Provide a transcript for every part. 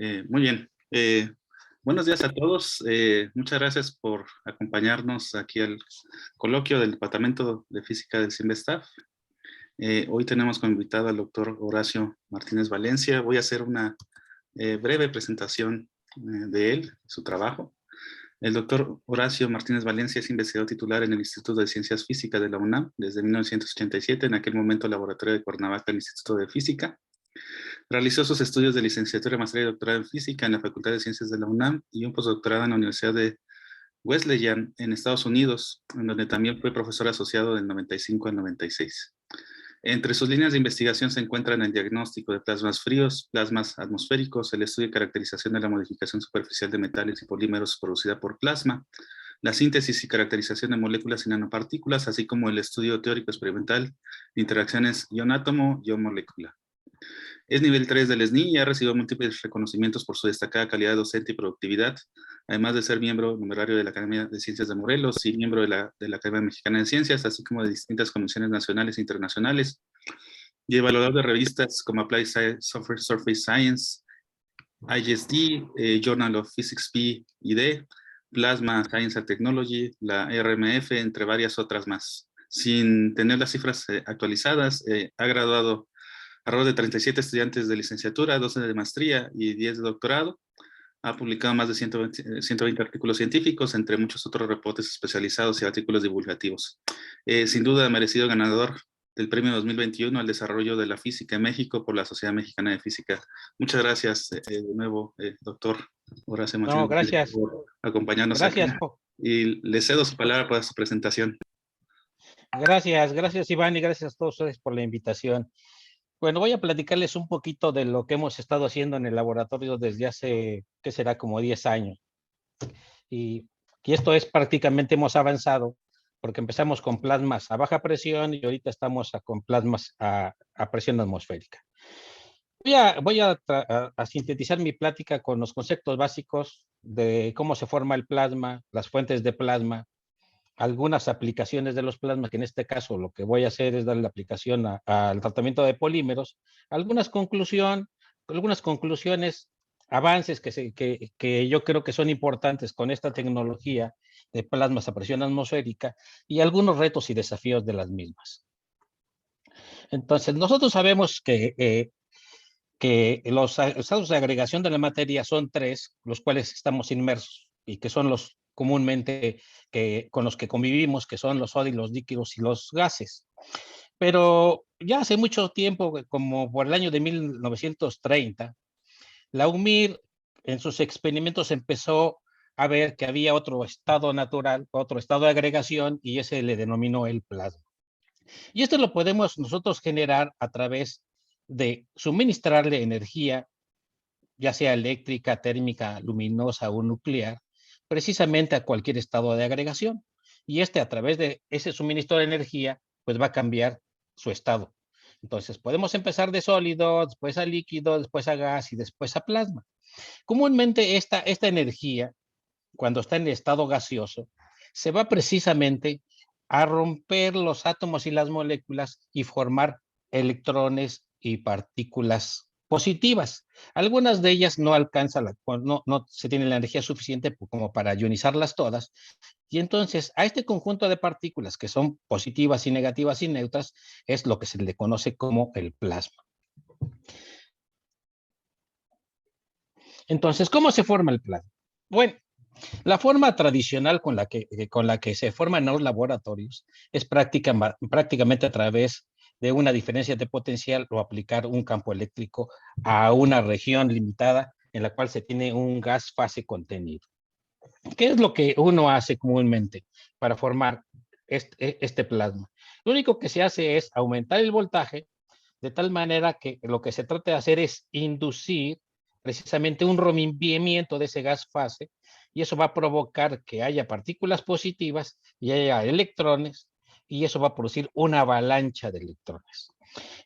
Muy bien. Buenos días a todos. Muchas gracias por acompañarnos aquí al coloquio del Departamento de Física del CIMBESTAF. Hoy tenemos como invitado al doctor Horacio Martínez Valencia. Voy a hacer una breve presentación de él, su trabajo. El doctor Horacio Martínez Valencia es investigador titular en el Instituto de Ciencias Físicas de la UNAM desde 1987, en aquel momento Laboratorio de Cuernavaca del Instituto de Física. Realizó sus estudios de licenciatura, maestría y doctorado en física en la Facultad de Ciencias de la UNAM y un postdoctorado en la Universidad de Wesleyan en Estados Unidos, en donde también fue profesor asociado del 95 al 96. Entre sus líneas de investigación se encuentran el diagnóstico de plasmas fríos, plasmas atmosféricos, el estudio y caracterización de la modificación superficial de metales y polímeros producida por plasma, la síntesis y caracterización de moléculas y nanopartículas, así como el estudio teórico experimental de interacciones ion-átomo-ion-molécula. Es nivel 3 del SNI y ha recibido múltiples reconocimientos por su destacada calidad docente y productividad, además de ser miembro numerario de la Academia de Ciencias de Morelos y miembro de la Academia Mexicana de Ciencias, así como de distintas comisiones nacionales e internacionales, y evaluador de revistas como Applied Software Surface Science, ISD, Journal of Physics P y D, Plasma Science and Technology, la RMF, entre varias otras más. Sin tener las cifras actualizadas, ha graduado alrededor de 37 estudiantes de licenciatura, 12 de maestría y 10 de doctorado. Ha publicado más de 120 artículos científicos, entre muchos otros reportes especializados y artículos divulgativos. Sin duda, merecido ganador del premio 2021 al desarrollo de la física en México por la Sociedad Mexicana de Física. Muchas gracias de nuevo, doctor Horacio No, Martínez, gracias. por acompañarnos aquí. Gracias. Y le cedo su palabra para su presentación. Gracias, Iván, y gracias a todos ustedes por la invitación. Bueno, voy a platicarles un poquito de lo que hemos estado haciendo en el laboratorio desde hace, ¿qué será? Como 10 años. Y esto es prácticamente, hemos avanzado, porque empezamos con plasmas a baja presión y ahorita estamos con plasmas a presión atmosférica. Voy a sintetizar mi plática con los conceptos básicos de cómo se forma el plasma, las fuentes de plasma, algunas aplicaciones de los plasmas, que en este caso lo que voy a hacer es darle la aplicación al tratamiento de polímeros, algunas conclusiones, avances que yo creo que son importantes con esta tecnología de plasmas a presión atmosférica y algunos retos y desafíos de las mismas. Entonces, nosotros sabemos que los estados de agregación de la materia son 3, los cuales estamos inmersos y que son los comúnmente con los que convivimos, que son los sólidos, los líquidos y los gases. Pero ya hace mucho tiempo, como por el año de 1930, la UMIR en sus experimentos empezó a ver que había otro estado natural, otro estado de agregación, y ese le denominó el plasma. Y esto lo podemos nosotros generar a través de suministrarle energía, ya sea eléctrica, térmica, luminosa o nuclear, precisamente a cualquier estado de agregación. Y a través de ese suministro de energía, pues va a cambiar su estado. Entonces, podemos empezar de sólido, después a líquido, después a gas y después a plasma. Comúnmente esta energía, cuando está en estado gaseoso, se va precisamente a romper los átomos y las moléculas y formar electrones y partículas positivas. Algunas de ellas no alcanzan, no se tiene la energía suficiente como para ionizarlas todas, y entonces a este conjunto de partículas que son positivas y negativas y neutras es lo que se le conoce como el plasma. Entonces, ¿cómo se forma el plasma? Bueno, la forma tradicional con la que se forman en los laboratorios es prácticamente a través de una diferencia de potencial o aplicar un campo eléctrico a una región limitada en la cual se tiene un gas fase contenido. ¿Qué es lo que uno hace comúnmente para formar este plasma? Lo único que se hace es aumentar el voltaje de tal manera que lo que se trata de hacer es inducir precisamente un rompimiento de ese gas fase, y eso va a provocar que haya partículas positivas y haya electrones, y eso va a producir una avalancha de electrones.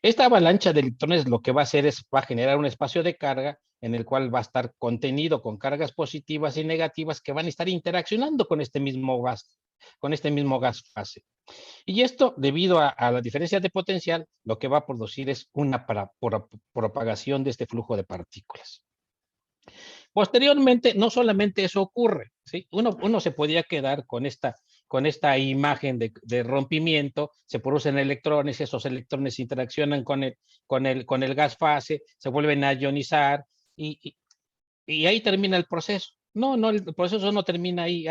Esta avalancha de electrones lo que va a hacer va a generar un espacio de carga en el cual va a estar contenido con cargas positivas y negativas que van a estar interaccionando con este mismo gas fase. Y esto, debido a la diferencia de potencial, lo que va a producir es una propagación de este flujo de partículas. Posteriormente, no solamente eso ocurre, ¿sí? Uno se podía quedar con esta imagen de rompimiento, se producen electrones, esos electrones interaccionan con el gas fase, se vuelven a ionizar y ahí termina el proceso. No, el proceso no termina ahí,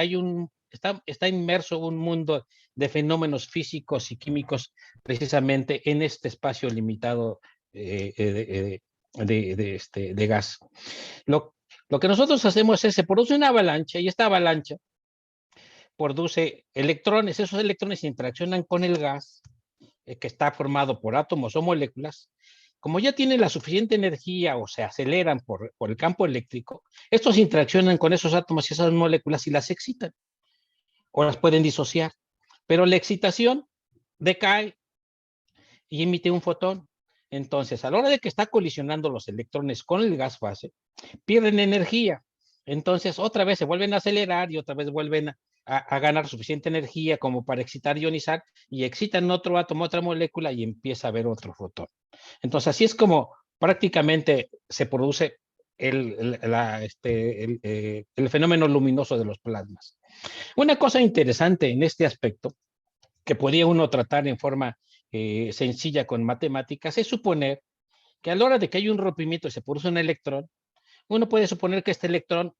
está inmerso un mundo de fenómenos físicos y químicos precisamente en este espacio limitado de gas. Lo que nosotros hacemos es, se produce una avalancha y esta avalancha produce electrones, esos electrones interaccionan con el gas que está formado por átomos o moléculas. Como ya tienen la suficiente energía o se aceleran por el campo eléctrico, estos interaccionan con esos átomos y esas moléculas y las excitan o las pueden disociar. Pero la excitación decae y emite un fotón. Entonces, a la hora de que está colisionando los electrones con el gas fase, pierden energía. Entonces, otra vez se vuelven a acelerar y otra vez vuelven a ganar suficiente energía como para excitar, ionizar, y excitan otro átomo, otra molécula, y empieza a haber otro fotón. Entonces, así es como prácticamente se produce el fenómeno luminoso de los plasmas. Una cosa interesante en este aspecto, que podía uno tratar en forma sencilla con matemáticas, es suponer que a la hora de que hay un rompimiento y se produce un electrón, uno puede suponer que este electrón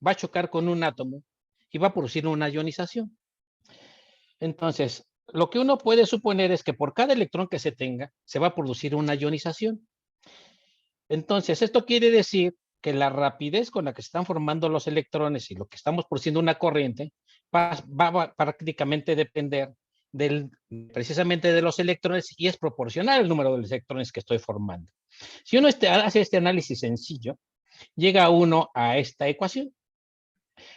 va a chocar con un átomo y va a producir una ionización. Entonces, lo que uno puede suponer es que por cada electrón que se tenga, se va a producir una ionización. Entonces, esto quiere decir que la rapidez con la que se están formando los electrones y lo que estamos produciendo una corriente va a prácticamente depender precisamente de los electrones y es proporcional al número de electrones que estoy formando. Si uno hace este análisis sencillo, llega uno a esta ecuación.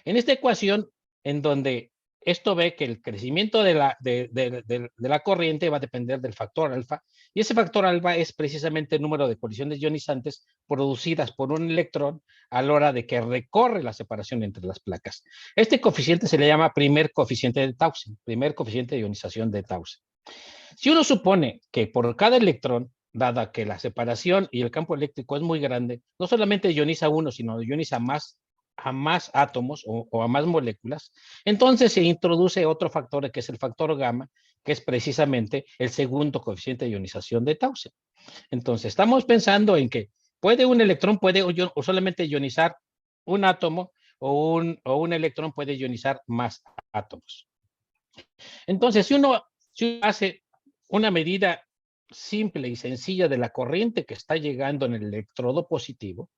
En esta ecuación, en donde esto ve que el crecimiento de la corriente va a depender del factor alfa, y ese factor alfa es precisamente el número de colisiones ionizantes producidas por un electrón a la hora de que recorre la separación entre las placas. Este coeficiente se le llama primer coeficiente de Taussig, primer coeficiente de ionización de Taussig. Si uno supone que por cada electrón, dada que la separación y el campo eléctrico es muy grande, no solamente ioniza uno, sino ioniza a más átomos o a más moléculas, entonces se introduce otro factor que es el factor gamma, que es precisamente el segundo coeficiente de ionización de Taussig. Entonces, estamos pensando en que un electrón puede o solamente ionizar un átomo o un electrón puede ionizar más átomos. Entonces, si uno hace una medida simple y sencilla de la corriente que está llegando en el electrodo positivo,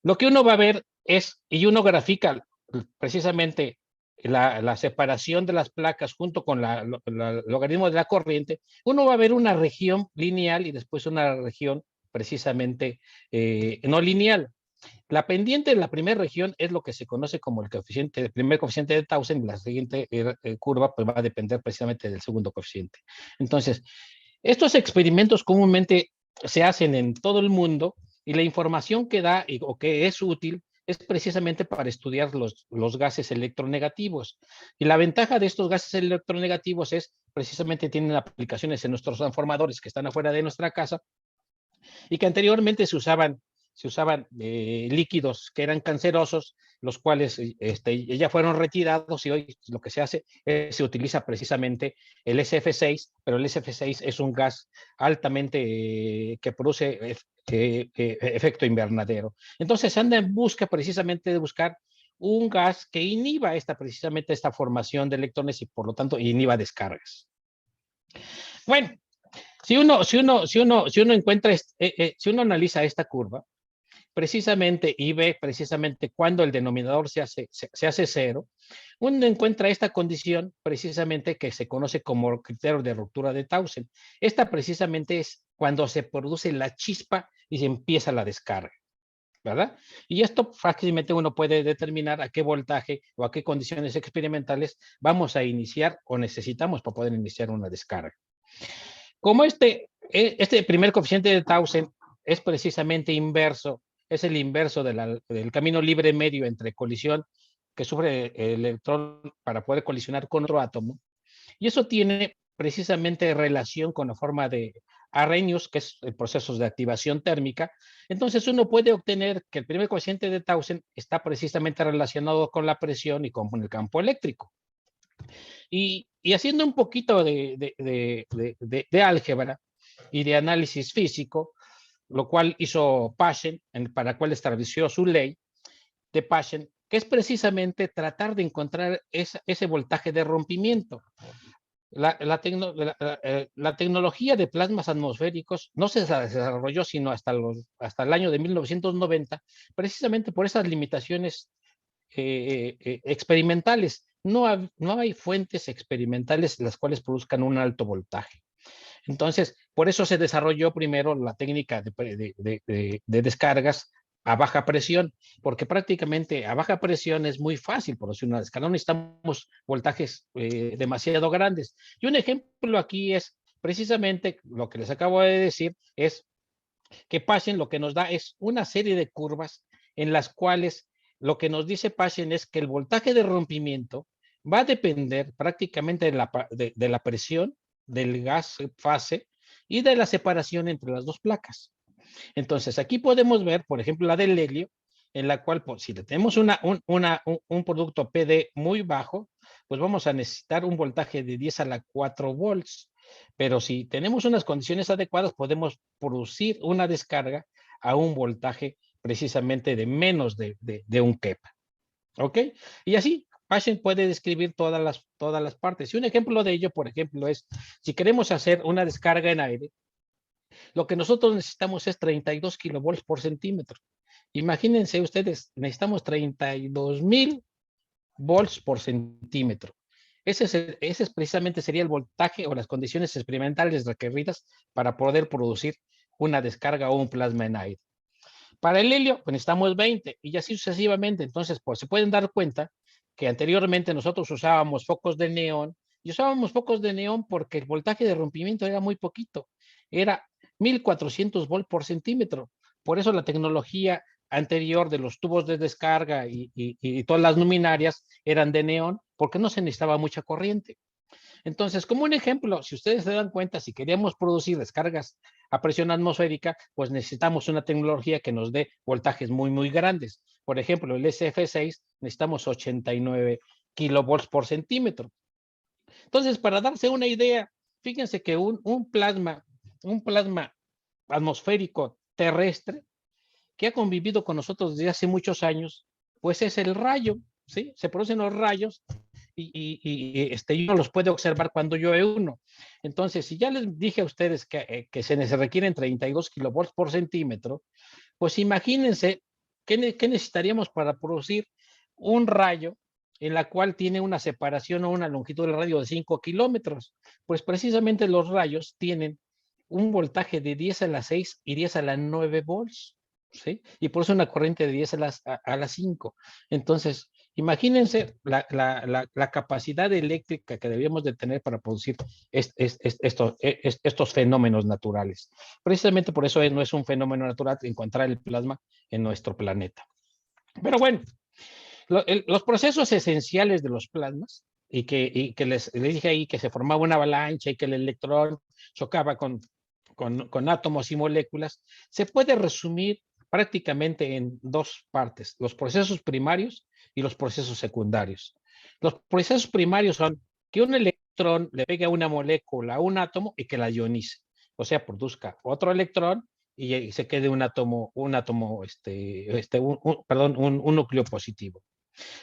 lo que uno va a ver y uno grafica precisamente la separación de las placas junto con el logaritmo de la corriente, uno va a ver una región lineal y después una región precisamente no lineal. La pendiente de la primera región es lo que se conoce como el primer coeficiente de Taussig, y la siguiente curva pues va a depender precisamente del segundo coeficiente. Entonces, estos experimentos comúnmente se hacen en todo el mundo y la información que da o que es útil es precisamente para estudiar los gases electronegativos. Y la ventaja de estos gases electronegativos es precisamente tienen aplicaciones en nuestros transformadores que están afuera de nuestra casa y que anteriormente se usaban líquidos que eran cancerosos, los cuales ya fueron retirados y hoy lo que se hace es se utiliza precisamente el SF6, pero el SF6 es un gas altamente que produce efecto invernadero. Entonces se anda en busca precisamente de buscar un gas que inhiba precisamente esta formación de electrones y por lo tanto inhiba descargas. Bueno, si uno encuentra, si uno analiza esta curva, precisamente y ve precisamente cuando el denominador se hace cero, uno encuentra esta condición precisamente que se conoce como criterio de ruptura de Taussig. Esta precisamente es cuando se produce la chispa y se empieza la descarga, ¿verdad? Y esto fácilmente uno puede determinar a qué voltaje o a qué condiciones experimentales vamos a iniciar o necesitamos para poder iniciar una descarga. Como este primer coeficiente de Taussig es precisamente inverso, es el inverso del camino libre medio entre colisión que sufre el electrón para poder colisionar con otro átomo. Y eso tiene precisamente relación con la forma de Arrhenius, que es el proceso de activación térmica. Entonces uno puede obtener que el primer coeficiente de Taussig está precisamente relacionado con la presión y con el campo eléctrico. Y haciendo un poquito de álgebra y de análisis físico, lo cual hizo Paschen, para la cual estableció su ley de Paschen, que es precisamente tratar de encontrar ese voltaje de rompimiento. La tecnología de plasmas atmosféricos no se desarrolló sino hasta el año de 1990, precisamente por esas limitaciones experimentales. No hay fuentes experimentales las cuales produzcan un alto voltaje. Entonces, por eso se desarrolló primero la técnica de descargas a baja presión, porque prácticamente a baja presión es muy fácil producir una descarga, no necesitamos voltajes demasiado grandes. Y un ejemplo aquí es precisamente lo que les acabo de decir, es que Paschen lo que nos da es una serie de curvas en las cuales lo que nos dice Paschen es que el voltaje de rompimiento va a depender prácticamente de la presión del gas fase y de la separación entre las dos placas. Entonces, aquí podemos ver, por ejemplo, la del helio, en la cual, pues, si tenemos un producto PD muy bajo, pues vamos a necesitar un voltaje de 10 a la 4 volts. Pero si tenemos unas condiciones adecuadas, podemos producir una descarga a un voltaje precisamente de menos de 1 keV. ¿Ok? Y así, Paschen puede describir todas las partes. Y un ejemplo de ello, por ejemplo, es si queremos hacer una descarga en aire, lo que nosotros necesitamos es 32 kilovolts por centímetro. Imagínense ustedes, necesitamos 32,000 volts por centímetro. Ese precisamente sería el voltaje o las condiciones experimentales requeridas para poder producir una descarga o un plasma en aire. Para el helio, pues necesitamos 20 y así sucesivamente. Entonces, pues se pueden dar cuenta que anteriormente nosotros usábamos focos de neón y usábamos focos de neón porque el voltaje de rompimiento era muy poquito. Era 1400 volts por centímetro. Por eso la tecnología anterior de los tubos de descarga y todas las luminarias eran de neón porque no se necesitaba mucha corriente. Entonces, como un ejemplo, si ustedes se dan cuenta, si queríamos producir descargas a presión atmosférica, pues necesitamos una tecnología que nos dé voltajes muy, muy grandes. Por ejemplo, el SF6 necesitamos 89 kilovolts por centímetro. Entonces, para darse una idea, fíjense que un plasma atmosférico terrestre que ha convivido con nosotros desde hace muchos años, pues es el rayo, ¿sí? Se producen los rayos y uno los puede observar cuando llueve uno. Entonces, si ya les dije a ustedes que se requieren 32 kilovolts por centímetro, pues imagínense qué necesitaríamos para producir un rayo en la cual tiene una separación o una longitud del radio de 5 kilómetros. Pues precisamente los rayos tienen un voltaje de 10 a la 6 y 10 a la 9 volts. ¿Sí? Y por eso una corriente de 10 a las 5. Entonces, imagínense la capacidad eléctrica que debíamos de tener para producir estos fenómenos naturales. Precisamente por eso no es un fenómeno natural encontrar el plasma en nuestro planeta. Pero bueno, los procesos esenciales de los plasmas, y que les dije ahí que se formaba una avalancha y que el electrón chocaba con átomos y moléculas, se puede resumir prácticamente en dos partes, los procesos primarios y los procesos secundarios. Los procesos primarios son que un electrón le pegue a una molécula, a un átomo y que la ionice, o sea, produzca otro electrón y se quede un núcleo positivo.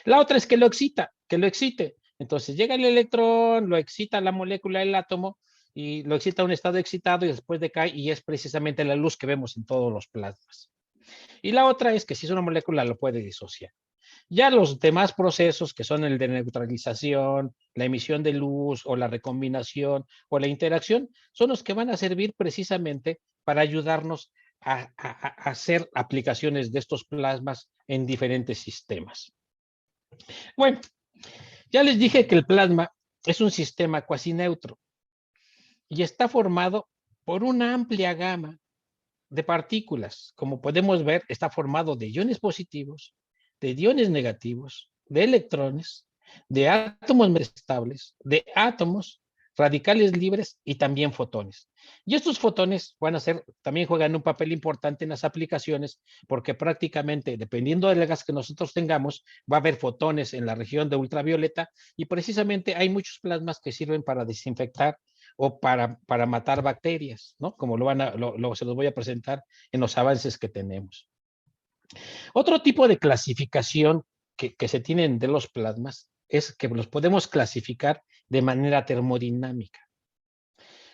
La otra es que lo excite. Entonces llega el electrón, lo excita la molécula, el átomo, y lo excita a un estado excitado y después decae y es precisamente la luz que vemos en todos los plasmas. Y la otra es que si es una molécula lo puede disociar. Ya los demás procesos que son el de neutralización, la emisión de luz o la recombinación o la interacción son los que van a servir precisamente para ayudarnos a hacer aplicaciones de estos plasmas en diferentes sistemas. Bueno, ya les dije que el plasma es un sistema cuasi neutro y está formado por una amplia gama de partículas. Como podemos ver, está formado de iones positivos, de iones negativos, de electrones, de átomos estables, de átomos, radicales libres y también fotones. Y estos fotones también juegan un papel importante en las aplicaciones, porque prácticamente, dependiendo del gas que nosotros tengamos, va a haber fotones en la región de ultravioleta, y precisamente hay muchos plasmas que sirven para desinfectar o para matar bacterias, ¿no? Como se los voy a presentar en los avances que tenemos. Otro tipo de clasificación que se tienen de los plasmas es que los podemos clasificar de manera termodinámica.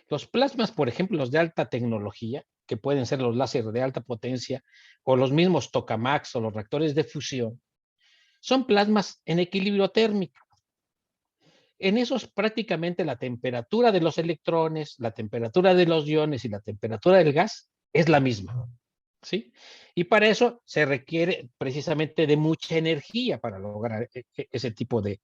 Los plasmas, por ejemplo, los de alta tecnología, que pueden ser los láseres de alta potencia o los mismos tokamaks o los reactores de fusión, son plasmas en equilibrio térmico. En esos prácticamente la temperatura de los electrones, la temperatura de los iones y la temperatura del gas es la misma, ¿sí? Y para eso se requiere precisamente de mucha energía para lograr ese tipo de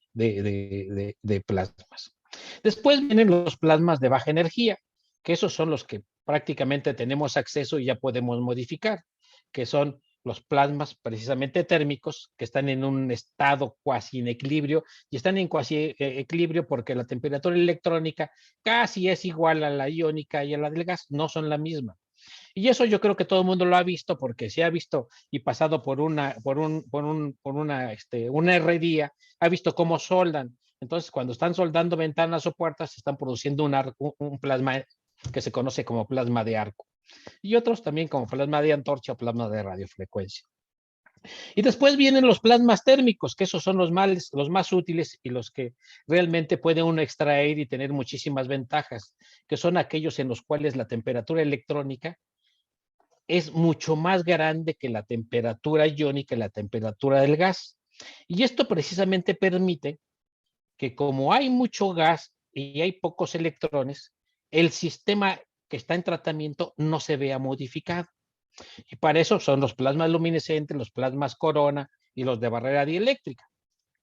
plasmas. Después vienen los plasmas de baja energía, que esos son los que prácticamente tenemos acceso y ya podemos modificar, que son los plasmas precisamente térmicos, que están en un estado cuasi en equilibrio, y están en cuasi equilibrio porque la temperatura electrónica casi es igual a la iónica y a la del gas, no son la misma. Y eso yo creo que todo el mundo lo ha visto, porque se ha visto y pasado por una herrería, ha visto cómo soldan. Entonces, cuando están soldando ventanas o puertas, están produciendo un plasma que se conoce como plasma de arco. Y otros también como plasma de antorcha o plasma de radiofrecuencia. Y después vienen los plasmas térmicos, que esos son los más útiles y los que realmente puede uno extraer y tener muchísimas ventajas, que son aquellos en los cuales la temperatura electrónica es mucho más grande que la temperatura iónica y la temperatura del gas. Y esto precisamente permite que, como hay mucho gas y hay pocos electrones, el sistema que está en tratamiento no se vea modificado. Y para eso son los plasmas luminescentes, los plasmas corona y los de barrera dieléctrica,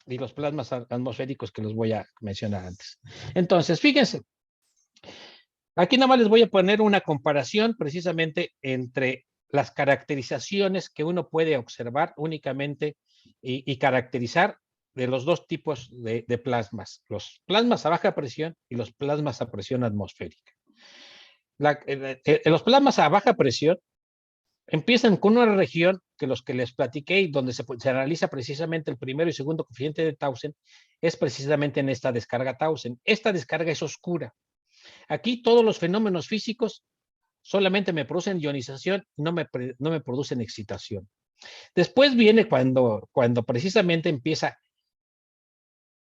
y los plasmas atmosféricos que los voy a mencionar antes. Entonces, fíjense, aquí nada más les voy a poner una comparación precisamente entre las caracterizaciones que uno puede observar únicamente y caracterizar de los dos tipos de plasmas, los plasmas a baja presión y los plasmas a presión atmosférica. Los plasmas a baja presión empiezan con una región que los que les platiqué y donde se analiza precisamente el primero y segundo coeficiente de Tausen, es precisamente en esta descarga Tausen. Esta descarga es oscura. Aquí todos los fenómenos físicos solamente me producen ionización, no me producen excitación. Después viene cuando precisamente empieza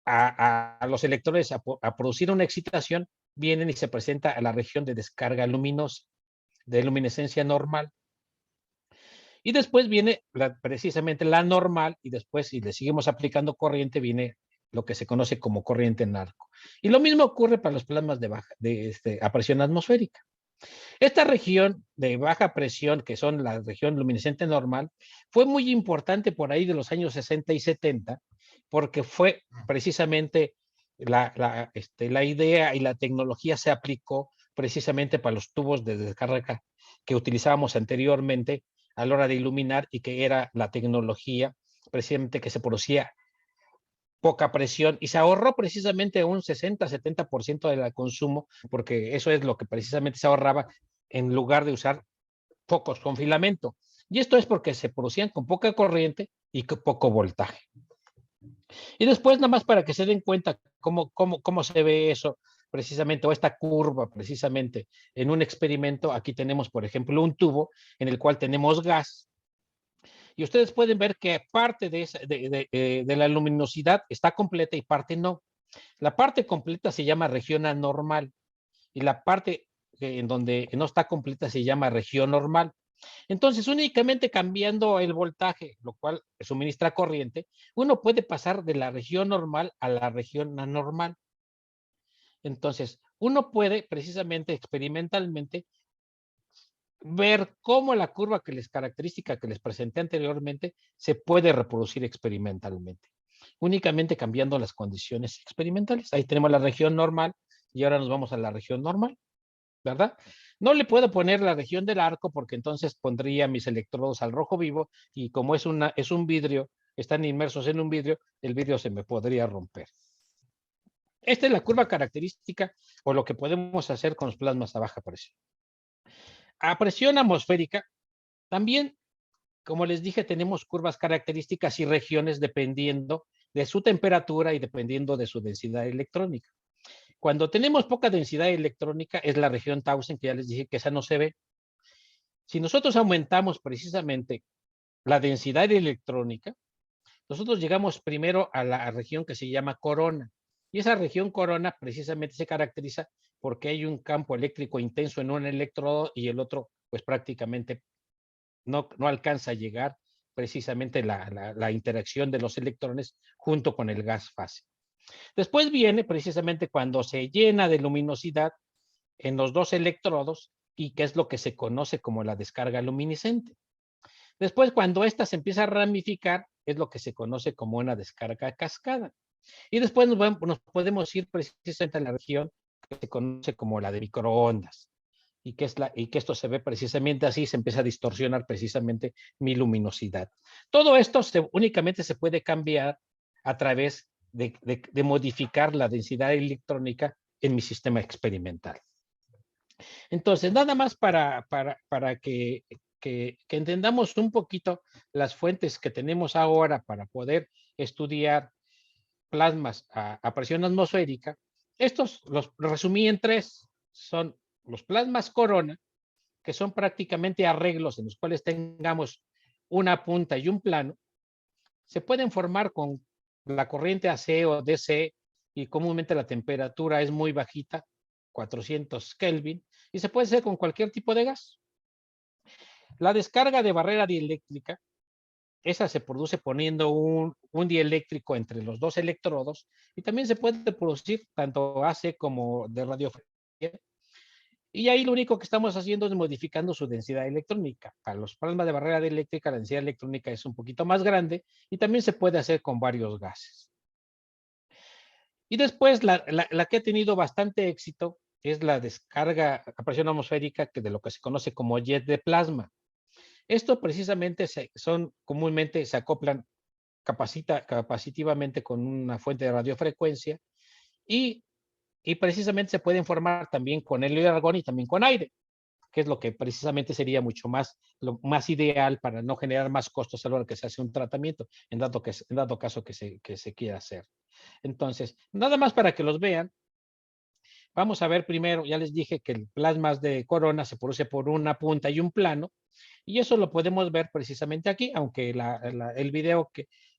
a los electrones a producir una excitación, vienen y se presenta a la región de descarga luminosa, de luminescencia normal. Y después viene precisamente la normal, y después, si le seguimos aplicando corriente, viene lo que se conoce como corriente en arco. Y lo mismo ocurre para los plasmas a presión atmosférica. Esta región de baja presión, que son la región luminescente normal, fue muy importante por ahí de los años 60 y 70, porque fue precisamente la idea y la tecnología se aplicó precisamente para los tubos de descarga que utilizábamos anteriormente a la hora de iluminar, y que era la tecnología precisamente que se producía poca presión, y se ahorró precisamente un 60-70% del consumo, porque eso es lo que precisamente se ahorraba en lugar de usar focos con filamento. Y esto es porque se producían con poca corriente y con poco voltaje. Y después, nada más para que se den cuenta cómo se ve eso precisamente, o esta curva precisamente en un experimento. Aquí tenemos, por ejemplo, un tubo en el cual tenemos gas, y ustedes pueden ver que parte de la luminosidad está completa y parte no. La parte completa se llama región anormal, y la parte en donde no está completa se llama región normal. Entonces, únicamente cambiando el voltaje, lo cual suministra corriente, uno puede pasar de la región normal a la región anormal. Entonces, uno puede precisamente experimentalmente ver cómo la curva característica que les presenté anteriormente se puede reproducir experimentalmente, únicamente cambiando las condiciones experimentales. Ahí tenemos la región normal y ahora nos vamos a la región normal, ¿verdad? No le puedo poner la región del arco, porque entonces pondría mis electrodos al rojo vivo, y como es un vidrio, están inmersos en un vidrio, el vidrio se me podría romper. Esta es la curva característica o lo que podemos hacer con los plasmas a baja presión. A presión atmosférica, también, como les dije, tenemos curvas características y regiones dependiendo de su temperatura y dependiendo de su densidad electrónica. Cuando tenemos poca densidad electrónica es la región Tausen, que ya les dije que esa no se ve. Si nosotros aumentamos precisamente la densidad electrónica, nosotros llegamos primero a la región que se llama corona. Y esa región corona precisamente se caracteriza porque hay un campo eléctrico intenso en un electrodo y el otro, pues prácticamente no alcanza a llegar precisamente la interacción de los electrones junto con el gas fase. Después viene precisamente cuando se llena de luminosidad en los dos electrodos y que es lo que se conoce como la descarga luminiscente. Después, cuando ésta se empieza a ramificar, es lo que se conoce como una descarga cascada. Y después nos podemos ir precisamente a la región que se conoce como la de microondas. Y que esto se ve precisamente así, se empieza a distorsionar precisamente mi luminosidad. Todo esto únicamente se puede cambiar a través de modificar la densidad electrónica en mi sistema experimental. Entonces, nada más para que entendamos un poquito las fuentes que tenemos ahora para poder estudiar plasmas a presión atmosférica. Estos los resumí en tres. Son los plasmas corona, que son prácticamente arreglos en los cuales tengamos una punta y un plano. Se pueden formar con la corriente AC o DC y comúnmente la temperatura es muy bajita, 400 Kelvin, y se puede hacer con cualquier tipo de gas. La descarga de barrera dieléctrica, esa se produce poniendo un dieléctrico entre los dos electrodos y también se puede producir tanto AC como de radiofrecuencia. Y ahí lo único que estamos haciendo es modificando su densidad electrónica. Para los plasmas de barrera dieléctrica, la densidad electrónica es un poquito más grande y también se puede hacer con varios gases. Y después la que ha tenido bastante éxito es la descarga a presión atmosférica, que de lo que se conoce como jet de plasma. Esto precisamente comúnmente se acoplan capacitivamente con una fuente de radiofrecuencia y precisamente se pueden formar también con helio y argón y también con aire, que es lo que precisamente sería lo más ideal para no generar más costos a la hora que se hace un tratamiento, en dado caso que se quiera hacer. Entonces, nada más para que los vean, vamos a ver primero, ya les dije que el plasma de corona se produce por una punta y un plano, y eso lo podemos ver precisamente aquí, aunque el video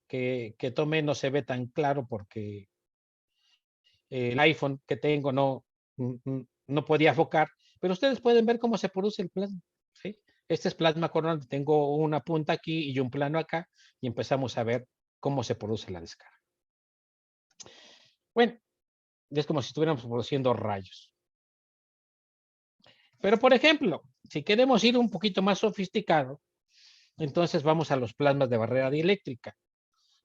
que tomé no se ve tan claro porque el iPhone que tengo no podía enfocar, pero ustedes pueden ver cómo se produce el plasma, ¿sí? Este es plasma corona, tengo una punta aquí y un plano acá, y empezamos a ver cómo se produce la descarga. Bueno, es como si estuviéramos produciendo rayos. Pero, por ejemplo, si queremos ir un poquito más sofisticado, entonces vamos a los plasmas de barrera dieléctrica.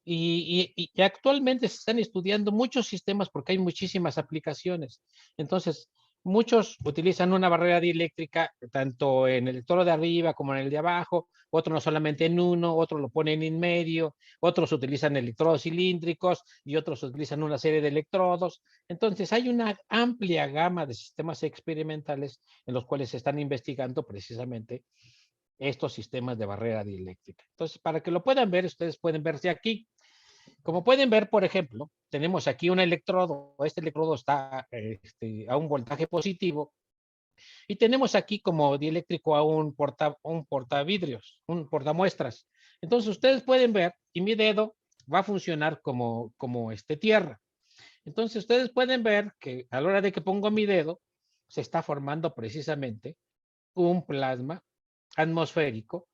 Y actualmente se están estudiando muchos sistemas porque hay muchísimas aplicaciones. Entonces, muchos utilizan una barrera dieléctrica tanto en el electrodo de arriba como en el de abajo, otros no solamente en uno, otros lo ponen en medio, otros utilizan electrodos cilíndricos y otros utilizan una serie de electrodos. Entonces, hay una amplia gama de sistemas experimentales en los cuales se están investigando precisamente estos sistemas de barrera dieléctrica. Entonces, para que lo puedan ver, ustedes pueden verse aquí. Como pueden ver, por ejemplo, tenemos aquí un electrodo. Este electrodo está a un voltaje positivo y tenemos aquí como dieléctrico a un portavidrios, un portamuestras. Entonces, ustedes pueden ver y mi dedo va a funcionar como tierra. Entonces, ustedes pueden ver que a la hora de que pongo mi dedo, se está formando precisamente un plasma atmosférico,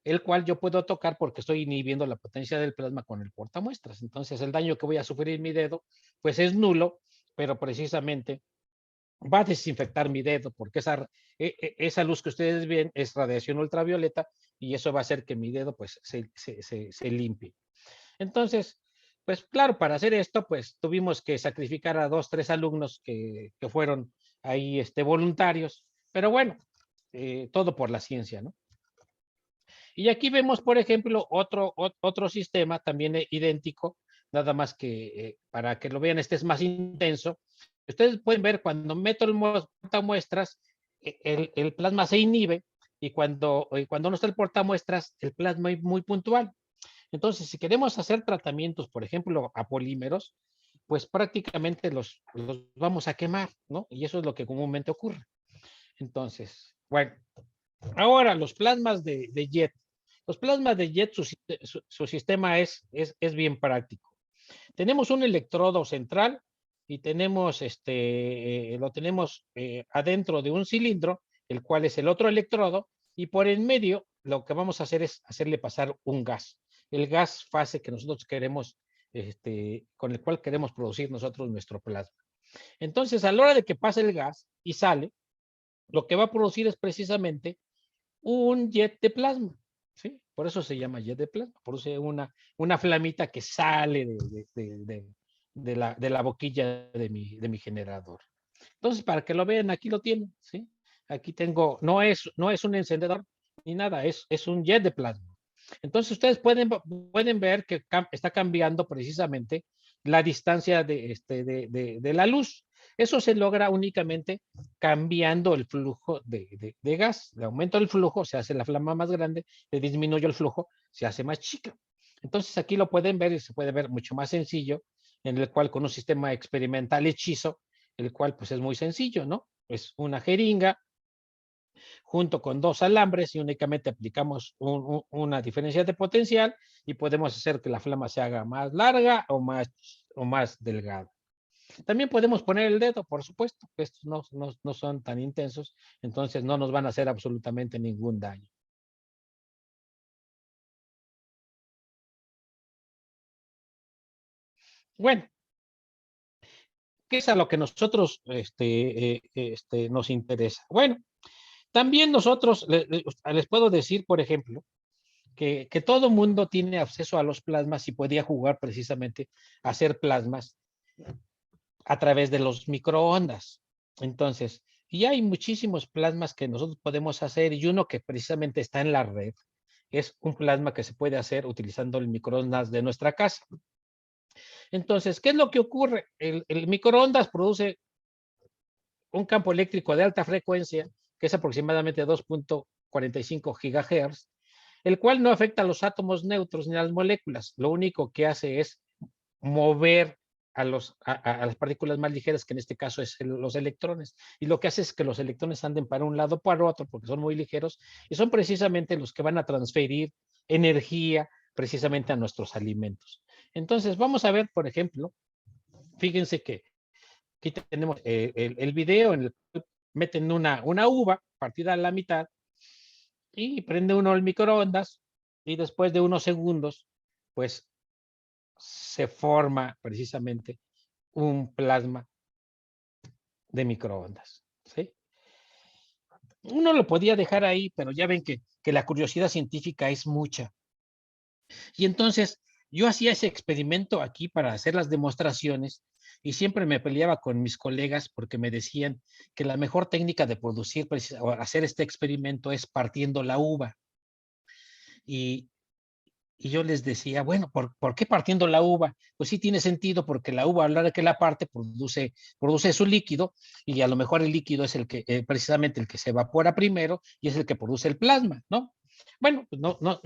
el cual yo puedo tocar porque estoy inhibiendo la potencia del plasma con el portamuestras. Entonces, el daño que voy a sufrir en mi dedo, pues es nulo, pero precisamente va a desinfectar mi dedo porque esa luz que ustedes ven es radiación ultravioleta y eso va a hacer que mi dedo pues se limpie. Entonces, pues claro, para hacer esto, pues tuvimos que sacrificar a 2, 3 alumnos que fueron ahí voluntarios, pero bueno, todo por la ciencia, ¿no? Y aquí vemos, por ejemplo, otro sistema también idéntico, nada más que para que lo vean, este es más intenso. Ustedes pueden ver cuando meto el portamuestras, el plasma se inhibe y cuando no está el portamuestras, el plasma es muy puntual. Entonces, si queremos hacer tratamientos, por ejemplo, a polímeros, pues prácticamente los vamos a quemar, ¿no? Y eso es lo que comúnmente ocurre. Entonces, bueno, ahora los plasmas de JET. Los plasmas de JET, su sistema es bien práctico. Tenemos un electrodo central y tenemos lo tenemos adentro de un cilindro, el cual es el otro electrodo, y por en medio lo que vamos a hacer es hacerle pasar un gas. El gas fase que nosotros queremos, con el cual queremos producir nosotros nuestro plasma. Entonces, a la hora de que pase el gas y sale, lo que va a producir es precisamente un jet de plasma, ¿sí? Por eso se llama jet de plasma, produce una flamita que sale de la boquilla de mi generador. Entonces, para que lo vean, aquí lo tienen, ¿sí? Aquí tengo, no es un encendedor ni nada, es un jet de plasma. Entonces, ustedes pueden ver que está cambiando precisamente la distancia de la luz. Eso se logra únicamente cambiando el flujo de gas. Le aumento el flujo, se hace la flama más grande, le disminuyo el flujo, se hace más chica. Entonces aquí lo pueden ver y se puede ver mucho más sencillo, en el cual con un sistema experimental hechizo, el cual pues es muy sencillo, ¿no? Es una jeringa junto con dos alambres y únicamente aplicamos una diferencia de potencial y podemos hacer que la flama se haga más larga o más delgada. También podemos poner el dedo, por supuesto, que estos no son tan intensos, entonces no nos van a hacer absolutamente ningún daño. Bueno, ¿qué es a lo que nosotros nos interesa? Bueno, también nosotros les puedo decir, por ejemplo, que todo mundo tiene acceso a los plasmas y podía jugar precisamente a hacer plasmas a través de los microondas. Entonces, y hay muchísimos plasmas que nosotros podemos hacer y uno que precisamente está en la red es un plasma que se puede hacer utilizando el microondas de nuestra casa. Entonces, ¿qué es lo que ocurre? El microondas produce un campo eléctrico de alta frecuencia, que es aproximadamente 2.45 gigahertz, el cual no afecta a los átomos neutros ni a las moléculas. Lo único que hace es mover a las partículas más ligeras, que en este caso es los electrones. Y lo que hace es que los electrones anden para un lado o para otro, porque son muy ligeros, y son precisamente los que van a transferir energía precisamente a nuestros alimentos. Entonces, vamos a ver, por ejemplo, fíjense que aquí tenemos el video en el que meten una uva partida a la mitad y prende uno el microondas y después de unos segundos, pues se forma precisamente un plasma de microondas, ¿sí? Uno lo podía dejar ahí, pero ya ven que la curiosidad científica es mucha. Y entonces yo hacía ese experimento aquí para hacer las demostraciones y siempre me peleaba con mis colegas porque me decían que la mejor técnica de producir o hacer este experimento es partiendo la uva. Y, y yo les decía, bueno, ¿por qué partiendo la uva? Pues sí tiene sentido porque la uva a la hora que la parte produce su líquido y a lo mejor el líquido es el que precisamente el que se evapora primero y es el que produce el plasma, ¿no? Bueno, pues no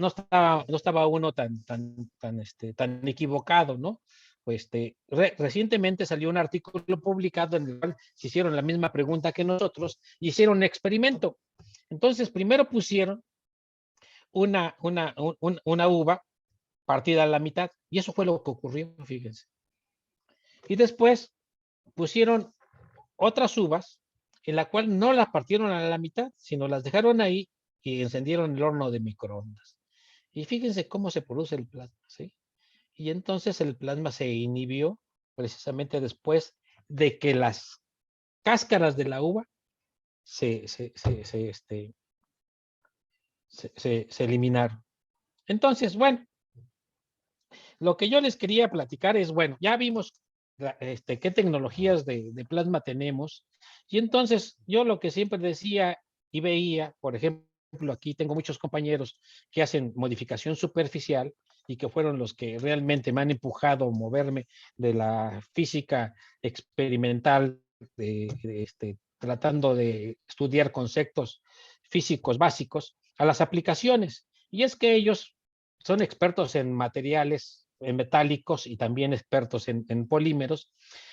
estaba uno tan equivocado, ¿no? Pues recientemente salió un artículo publicado en el cual se hicieron la misma pregunta que nosotros y hicieron un experimento. Entonces, primero pusieron una uva partida a la mitad. Y eso fue lo que ocurrió, fíjense. Y después pusieron otras uvas en la cual no las partieron a la mitad, sino las dejaron ahí y encendieron el horno de microondas. Y fíjense cómo se produce el plasma, ¿sí? Y entonces el plasma se inhibió precisamente después de que las cáscaras de la uva se eliminaron. Entonces, bueno, lo que yo les quería platicar es, bueno, ya vimos qué tecnologías de plasma tenemos. Y entonces yo lo que siempre decía y veía, por ejemplo, aquí tengo muchos compañeros que hacen modificación superficial y que fueron los que realmente me han empujado a moverme de la física experimental, tratando de estudiar conceptos físicos básicos, a las aplicaciones. Y es que ellos son expertos en materiales, en metálicos y también expertos en polímeros.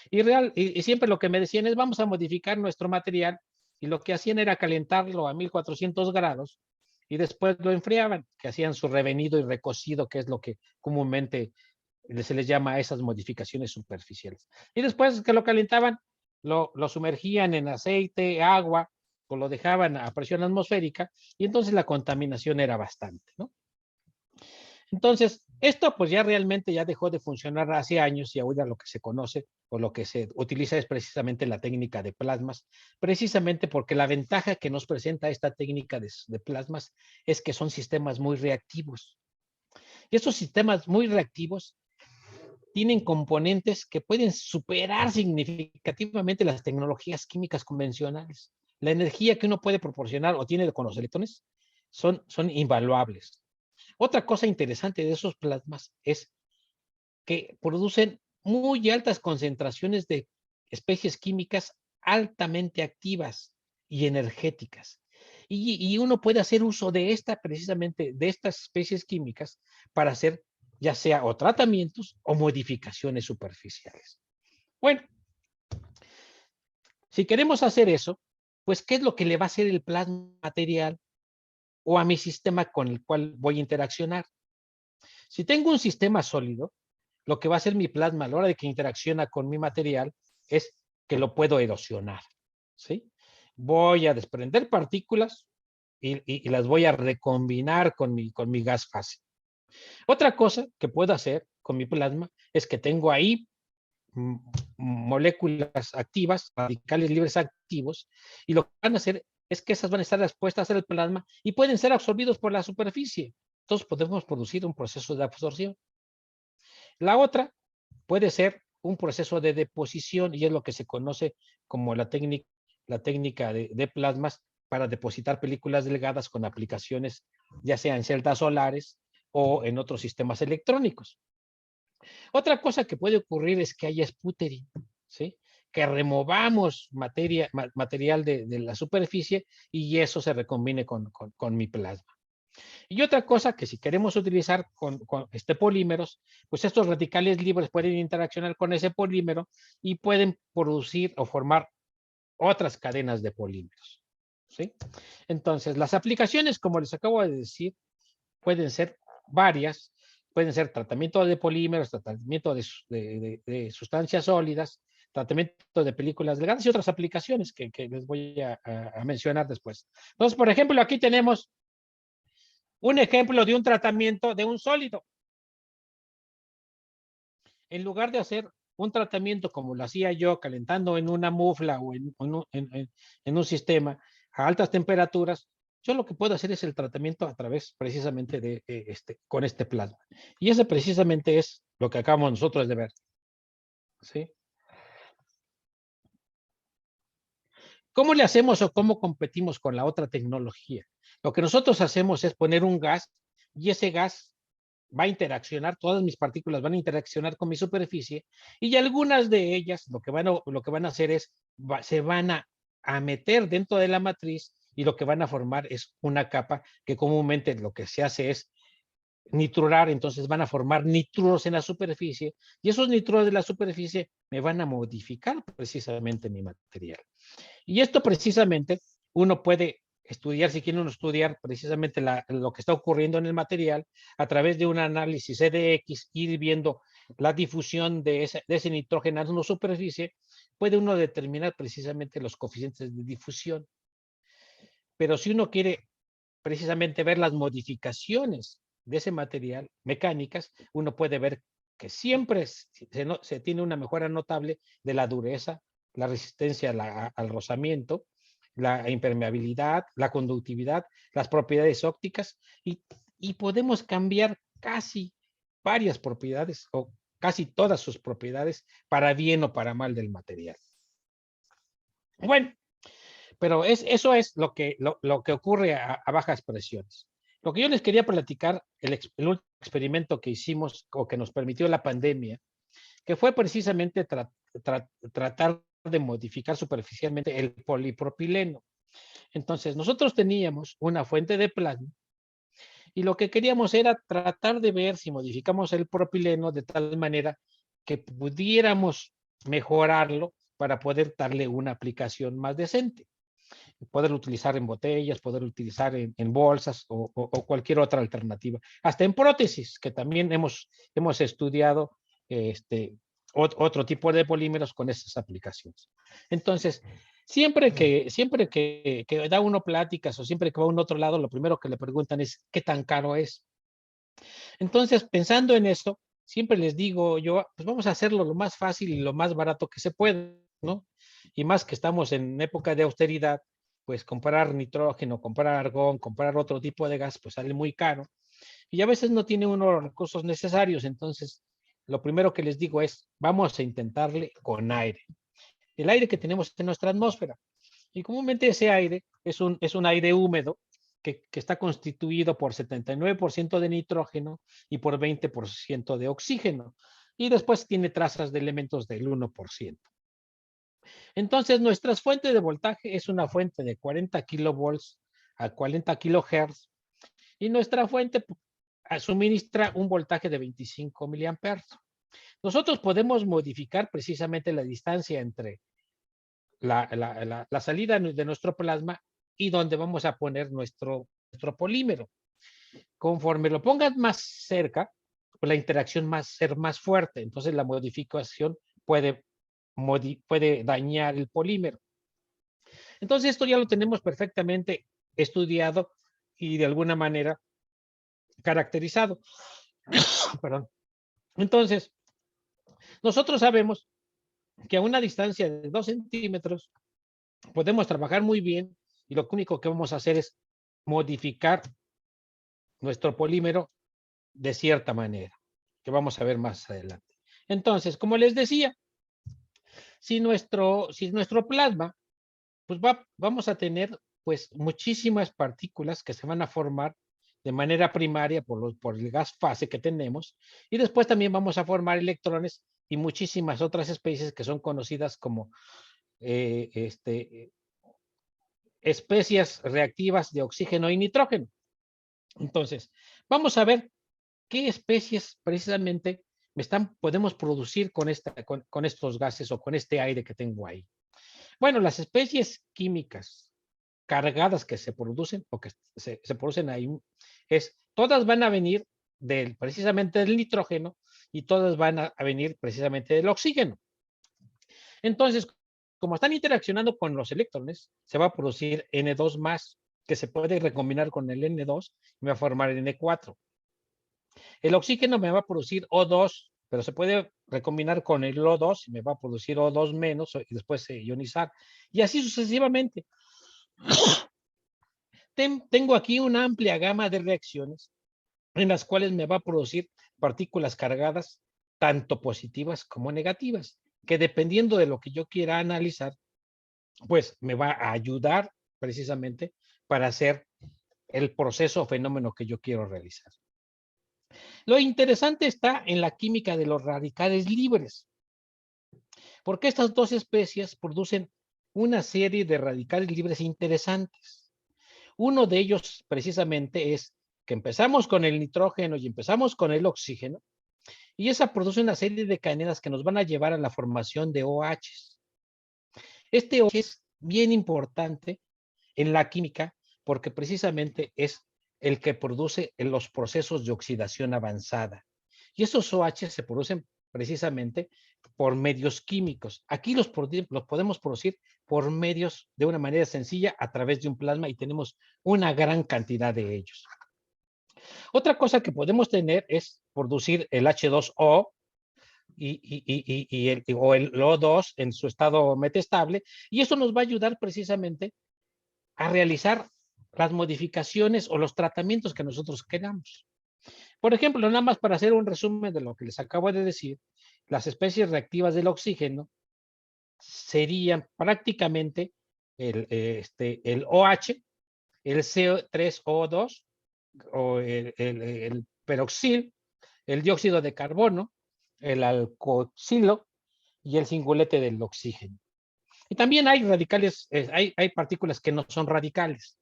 Y siempre lo que me decían es, vamos a modificar nuestro material, y lo que hacían era calentarlo a 1400 grados y después lo enfriaban, que hacían su revenido y recocido, que es lo que comúnmente se les llama a esas modificaciones superficiales. Y después que lo calentaban, lo sumergían en aceite, agua, o lo dejaban a presión atmosférica, y entonces la contaminación era bastante, ¿no? Entonces, esto pues ya realmente ya dejó de funcionar hace años, y ahora lo que se conoce o lo que se utiliza es precisamente la técnica de plasmas, precisamente porque la ventaja que nos presenta esta técnica de plasmas es que son sistemas muy reactivos. Y estos sistemas muy reactivos tienen componentes que pueden superar significativamente las tecnologías químicas convencionales. La energía que uno puede proporcionar o tiene con los electrones son invaluables. Otra cosa interesante de esos plasmas es que producen muy altas concentraciones de especies químicas altamente activas y energéticas. Y uno puede hacer uso de precisamente de estas especies químicas para hacer ya sea o tratamientos o modificaciones superficiales. Bueno, si queremos hacer eso, pues ¿qué es lo que le va a hacer el plasma material o a mi sistema con el cual voy a interaccionar? Si tengo un sistema sólido, lo que va a hacer mi plasma a la hora de que interacciona con mi material es que lo puedo erosionar, ¿sí? Voy a desprender partículas y las voy a recombinar con mi gas fase. Otra cosa que puedo hacer con mi plasma es que tengo ahí moléculas activas, radicales libres activos, y lo que van a hacer es que esas van a estar expuestas al plasma y pueden ser absorbidos por la superficie. Entonces podemos producir un proceso de absorción. La otra puede ser un proceso de deposición, y es lo que se conoce como la técnica de plasmas para depositar películas delgadas con aplicaciones ya sea en celdas solares o en otros sistemas electrónicos. Otra cosa que puede ocurrir es que haya sputtering, ¿sí? Que removamos material de la superficie y eso se recombine con mi plasma. Y otra cosa que si queremos utilizar con polímeros, pues estos radicales libres pueden interaccionar con ese polímero y pueden producir o formar otras cadenas de polímeros, ¿sí? Entonces, las aplicaciones, como les acabo de decir, pueden ser varias, pueden ser tratamiento de polímeros, tratamiento de sustancias sólidas, tratamiento de películas delgadas y otras aplicaciones que les voy a mencionar después. Entonces, por ejemplo, aquí tenemos un ejemplo de un tratamiento de un sólido. En lugar de hacer un tratamiento como lo hacía yo, calentando en una mufla o en un sistema a altas temperaturas, yo lo que puedo hacer es el tratamiento a través precisamente de con este plasma. Y ese precisamente es lo que acabamos nosotros de ver, ¿sí? ¿Cómo le hacemos o cómo competimos con la otra tecnología? Lo que nosotros hacemos es poner un gas, y ese gas va a interaccionar, todas mis partículas van a interaccionar con mi superficie, y algunas de ellas lo que van a hacer es, se van a meter dentro de la matriz, y lo que van a formar es una capa que comúnmente lo que se hace es nitrurar. Entonces van a formar nitruros en la superficie, y esos nitruros de la superficie me van a modificar precisamente mi material. Y esto precisamente uno puede estudiar, si quiere uno estudiar precisamente lo que está ocurriendo en el material a través de un análisis EDX, ir viendo la difusión de ese nitrógeno en una superficie, puede uno determinar precisamente los coeficientes de difusión. Pero si uno quiere precisamente ver las modificaciones de ese material mecánicas, uno puede ver que siempre se tiene una mejora notable de la dureza, la resistencia al rozamiento, la impermeabilidad, la conductividad, las propiedades ópticas, y podemos cambiar casi varias propiedades o casi todas sus propiedades para bien o para mal del material. Bueno, pero eso es lo que ocurre a bajas presiones. Lo que yo les quería platicar, el último experimento que hicimos o que nos permitió la pandemia, que fue precisamente tratar de modificar superficialmente el polipropileno. Entonces, nosotros teníamos una fuente de plasma y lo que queríamos era tratar de ver si modificamos el propileno de tal manera que pudiéramos mejorarlo para poder darle una aplicación más decente. Poderlo utilizar en botellas, poderlo utilizar en bolsas o cualquier otra alternativa. Hasta en prótesis, que también hemos estudiado otro tipo de polímeros con esas aplicaciones. Entonces, siempre que da uno pláticas o siempre que va a un otro lado, lo primero que le preguntan es, ¿qué tan caro es? Entonces, pensando en esto, siempre les digo yo, pues vamos a hacerlo lo más fácil y lo más barato que se puede, ¿no? Y más que estamos en época de austeridad, pues comprar nitrógeno, comprar argón, comprar otro tipo de gas, pues sale muy caro. Y a veces no tiene uno los recursos necesarios. Entonces, lo primero que les digo es, vamos a intentarle con aire. El aire que tenemos en nuestra atmósfera. Y comúnmente ese aire es un aire húmedo que está constituido por 79% de nitrógeno y por 20% de oxígeno. Y después tiene trazas de elementos del 1%. Entonces, nuestra fuente de voltaje es una fuente de 40 kilovolts a 40 kilohertz y nuestra fuente suministra un voltaje de 25 miliamperes. Nosotros podemos modificar precisamente la distancia entre la salida de nuestro plasma y donde vamos a poner nuestro polímero. Conforme lo pongas más cerca, pues la interacción ser más fuerte. Entonces la modificación puede dañar el polímero. Entonces esto ya lo tenemos perfectamente estudiado y de alguna manera caracterizado. Perdón. Entonces, nosotros sabemos que a una distancia de 2 centímetros podemos trabajar muy bien y lo único que vamos a hacer es modificar nuestro polímero de cierta manera, que vamos a ver más adelante. Entonces, como les decía, si nuestro plasma, pues vamos a tener pues muchísimas partículas que se van a formar de manera primaria por el gas fase que tenemos, y después también vamos a formar electrones y muchísimas otras especies que son conocidas como especies reactivas de oxígeno y nitrógeno. Entonces, vamos a ver qué especies precisamente podemos producir con estos gases o con este aire que tengo ahí. Bueno, las especies químicas cargadas que se producen o que se producen ahí, todas van a venir precisamente del nitrógeno y todas van a venir precisamente del oxígeno. Entonces, como están interaccionando con los electrones, se va a producir N2 más, que se puede recombinar con el N2 y me va a formar N4. El oxígeno me va a producir O2, pero se puede recombinar con el O2 y me va a producir O2 menos y después ionizar. Y así sucesivamente. Tengo aquí una amplia gama de reacciones en las cuales me va a producir partículas cargadas, tanto positivas como negativas, que dependiendo de lo que yo quiera analizar, pues me va a ayudar precisamente para hacer el proceso o fenómeno que yo quiero realizar. Lo interesante está en la química de los radicales libres, porque estas dos especies producen una serie de radicales libres interesantes. Uno de ellos precisamente es que empezamos con el nitrógeno y empezamos con el oxígeno, y esa produce una serie de cadenas que nos van a llevar a la formación de OH. Este OH es bien importante en la química porque precisamente es el que produce en los procesos de oxidación avanzada. Y esos OH se producen precisamente por medios químicos. Aquí los podemos producir por medios de una manera sencilla a través de un plasma y tenemos una gran cantidad de ellos. Otra cosa que podemos tener es producir el H2O o el O2 en su estado metestable, y eso nos va a ayudar precisamente a realizar las modificaciones o los tratamientos que nosotros queramos. Por ejemplo, nada más para hacer un resumen de lo que les acabo de decir, las especies reactivas del oxígeno serían prácticamente el OH, el CO3O2 o el peroxil, el dióxido de carbono, el alcoxilo y el cingulete del oxígeno. Y también hay radicales, hay partículas que no son radicales.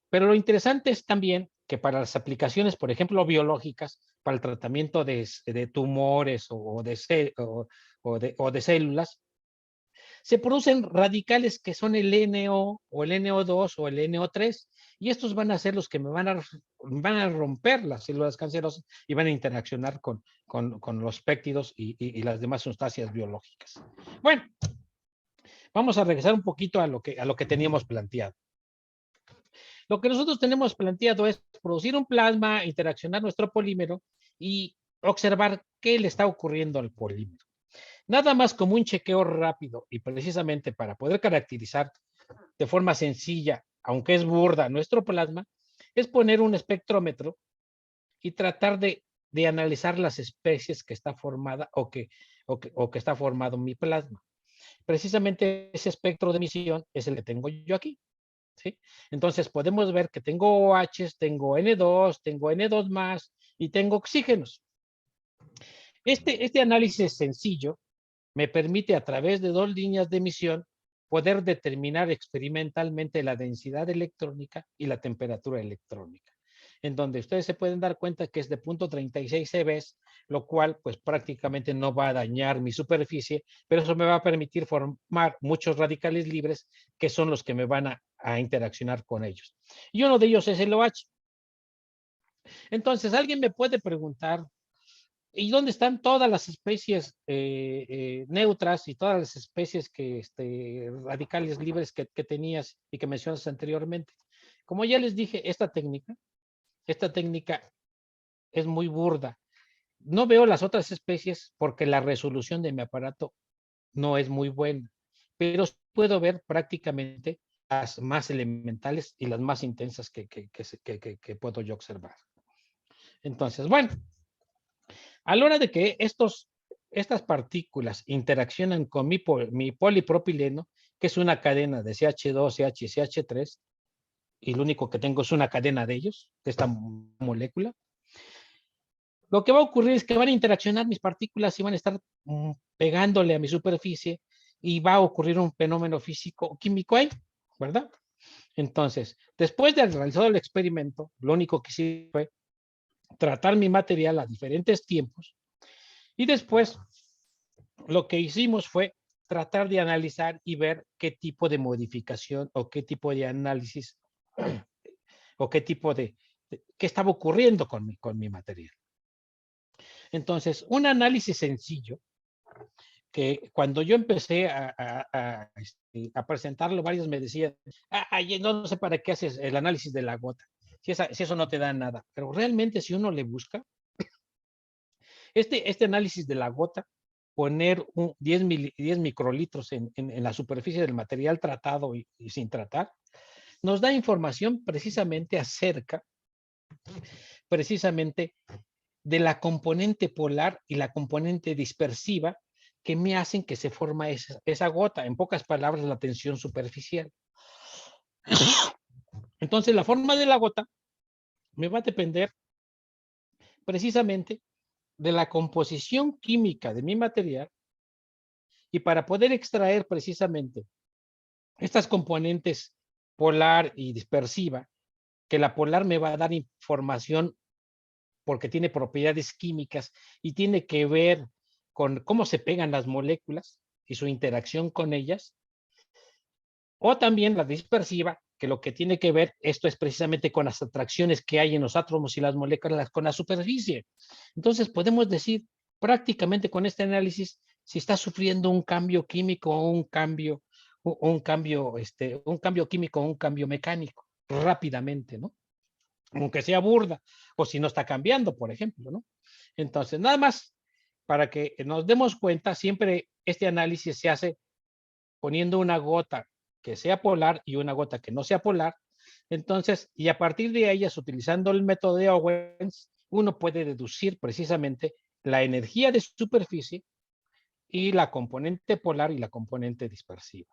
Pero lo interesante es también que para las aplicaciones, por ejemplo, biológicas, para el tratamiento de tumores o de células, se producen radicales que son el NO o el NO2 o el NO3, y estos van a ser los que me van a romper las células cancerosas y van a interaccionar con los péptidos y las demás sustancias biológicas. Bueno, vamos a regresar un poquito a lo que teníamos planteado. Lo que nosotros tenemos planteado es producir un plasma, interaccionar nuestro polímero y observar qué le está ocurriendo al polímero. Nada más como un chequeo rápido y precisamente para poder caracterizar de forma sencilla, aunque es burda, nuestro plasma, es poner un espectrómetro y tratar de analizar las especies que está formada o que está formado mi plasma. Precisamente ese espectro de emisión es el que tengo yo aquí. ¿Sí? Entonces podemos ver que tengo OH, tengo N2, tengo N2 más y tengo oxígenos. Este análisis sencillo me permite a través de 2 líneas de emisión poder determinar experimentalmente la densidad electrónica y la temperatura electrónica, en donde ustedes se pueden dar cuenta que es de 0.36 CBs, lo cual pues prácticamente no va a dañar mi superficie, pero eso me va a permitir formar muchos radicales libres que son los que me van a interaccionar con ellos. Y uno de ellos es el OH. Entonces, alguien me puede preguntar, ¿y dónde están todas las especies neutras y todas las especies radicales libres que tenías y que mencionas anteriormente? Como ya les dije, esta técnica es muy burda. No veo las otras especies porque la resolución de mi aparato no es muy buena, pero puedo ver prácticamente las más elementales y las más intensas que puedo yo observar. Entonces, bueno, a la hora de que estas partículas interaccionan con mi polipropileno, que es una cadena de CH2, CH y CH3, y lo único que tengo es una cadena de ellos, de esta molécula, lo que va a ocurrir es que van a interaccionar mis partículas y van a estar pegándole a mi superficie y va a ocurrir un fenómeno físico químico ahí, ¿verdad? Entonces, después de haber realizado el experimento, lo único que hice fue tratar mi material a diferentes tiempos y después lo que hicimos fue tratar de analizar y ver qué tipo de modificación o qué tipo de análisis o qué tipo qué estaba ocurriendo con mi material. Entonces, un análisis sencillo, que cuando yo empecé a presentarlo, varios me decían, no sé para qué haces el análisis de la gota, si eso no te da nada. Pero realmente si uno le busca, este análisis de la gota, poner 10 microlitros en la superficie del material tratado y sin tratar, nos da información precisamente acerca de la componente polar y la componente dispersiva que me hacen que se forma esa gota. En pocas palabras, la tensión superficial. Entonces, la forma de la gota me va a depender precisamente de la composición química de mi material y para poder extraer precisamente estas componentes polar y dispersiva, que la polar me va a dar información porque tiene propiedades químicas y tiene que ver con cómo se pegan las moléculas y su interacción con ellas, o también la dispersiva, que lo que tiene que ver, esto es precisamente con las atracciones que hay en los átomos y las moléculas con la superficie. Entonces podemos decir prácticamente con este análisis si está sufriendo un cambio químico o un cambio químico o un cambio mecánico rápidamente, ¿no? Aunque sea burda, o si no está cambiando, por ejemplo, ¿no? Entonces, nada más para que nos demos cuenta, siempre este análisis se hace poniendo una gota que sea polar y una gota que no sea polar. Entonces, y a partir de ellas, utilizando el método de Owens, uno puede deducir precisamente la energía de superficie y la componente polar y la componente dispersiva.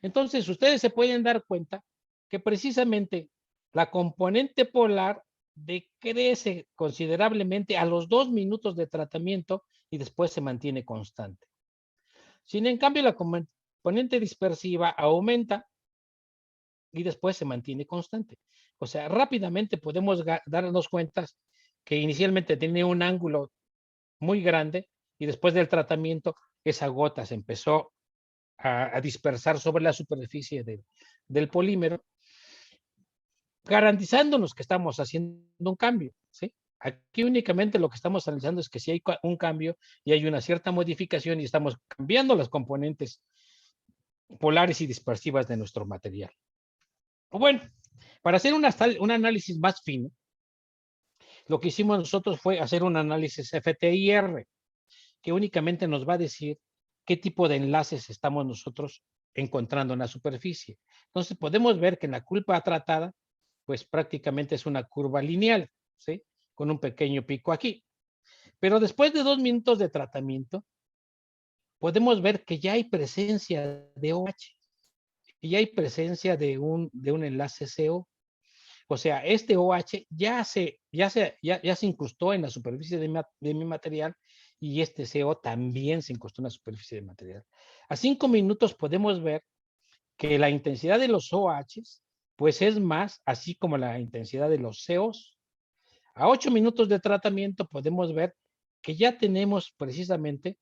Entonces, ustedes se pueden dar cuenta que precisamente la componente polar decrece considerablemente a los 2 minutos de tratamiento y después se mantiene constante. Sin en cambio, la componente dispersiva aumenta y después se mantiene constante. O sea, rápidamente podemos darnos cuenta que inicialmente tenía un ángulo muy grande y después del tratamiento esa gota se empezó a dispersar sobre la superficie del polímero, garantizándonos que estamos haciendo un cambio, ¿sí? Aquí únicamente lo que estamos analizando es que si hay un cambio y hay una cierta modificación y estamos cambiando las componentes polares y dispersivas de nuestro material. Bueno, para hacer un análisis más fino, lo que hicimos nosotros fue hacer un análisis FTIR, que únicamente nos va a decir qué tipo de enlaces estamos nosotros encontrando en la superficie. Entonces podemos ver que en la curva tratada, pues prácticamente es una curva lineal, ¿sí? Con un pequeño pico aquí. Pero después de 2 minutos de tratamiento, podemos ver que ya hay presencia de OH y ya hay presencia de un enlace CO. O sea, este OH ya se incrustó en la superficie de mi material y este CO también se incrustó en la superficie del material. A 5 minutos podemos ver que la intensidad de los OHs pues es más, así como la intensidad de los COs. A 8 minutos de tratamiento podemos ver que ya tenemos precisamente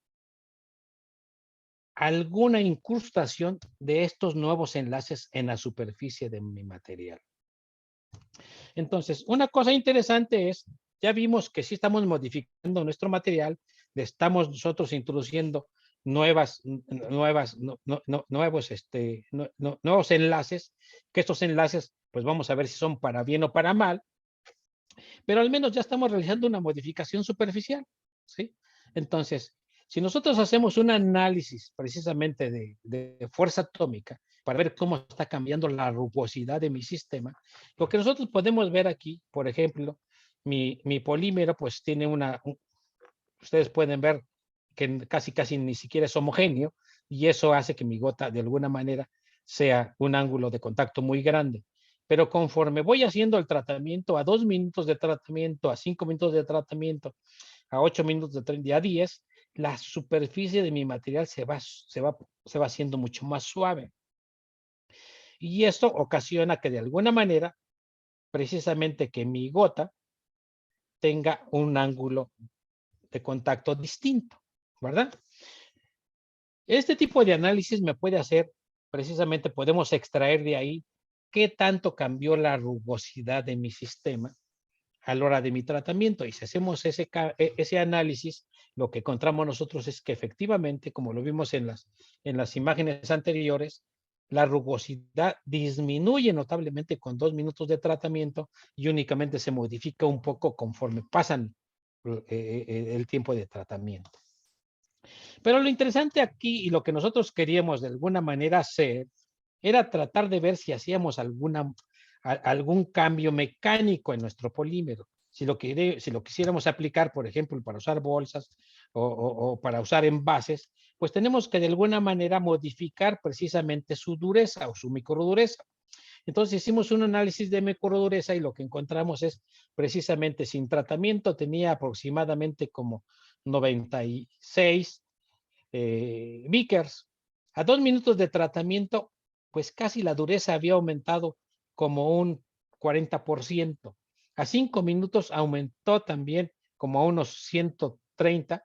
alguna incrustación de estos nuevos enlaces en la superficie de mi material. Entonces, una cosa interesante es, ya vimos que sí estamos modificando nuestro material, estamos nosotros introduciendo nuevos enlaces, que estos enlaces, pues vamos a ver si son para bien o para mal, pero al menos ya estamos realizando una modificación superficial, ¿sí? Entonces, si nosotros hacemos un análisis precisamente de fuerza atómica para ver cómo está cambiando la rugosidad de mi sistema, lo que nosotros podemos ver aquí, por ejemplo, mi polímero pues tiene ustedes pueden ver que casi ni siquiera es homogéneo y eso hace que mi gota de alguna manera sea un ángulo de contacto muy grande. Pero conforme voy haciendo el tratamiento, a 2 minutos de tratamiento, a 5 minutos de tratamiento, a 8 minutos de 30, a 10, la superficie de mi material se va haciendo mucho más suave. Y esto ocasiona que de alguna manera, precisamente que mi gota tenga un ángulo de contacto distinto, ¿verdad? Este tipo de análisis me puede hacer, precisamente podemos extraer de ahí qué tanto cambió la rugosidad de mi sistema a la hora de mi tratamiento. Y si hacemos ese análisis, lo que encontramos nosotros es que efectivamente, como lo vimos en las imágenes anteriores, la rugosidad disminuye notablemente con 2 minutos de tratamiento y únicamente se modifica un poco conforme pasan el tiempo de tratamiento. Pero lo interesante aquí y lo que nosotros queríamos de alguna manera hacer era tratar de ver si hacíamos algún cambio mecánico en nuestro polímero. Si lo quisiéramos aplicar, por ejemplo, para usar bolsas o para usar envases, pues tenemos que de alguna manera modificar precisamente su dureza o su microdureza. Entonces hicimos un análisis de microdureza y lo que encontramos es precisamente sin tratamiento tenía aproximadamente como 96 Vickers. A 2 minutos de tratamiento, pues casi la dureza había aumentado como un 40%. A 5 minutos aumentó también como a unos 130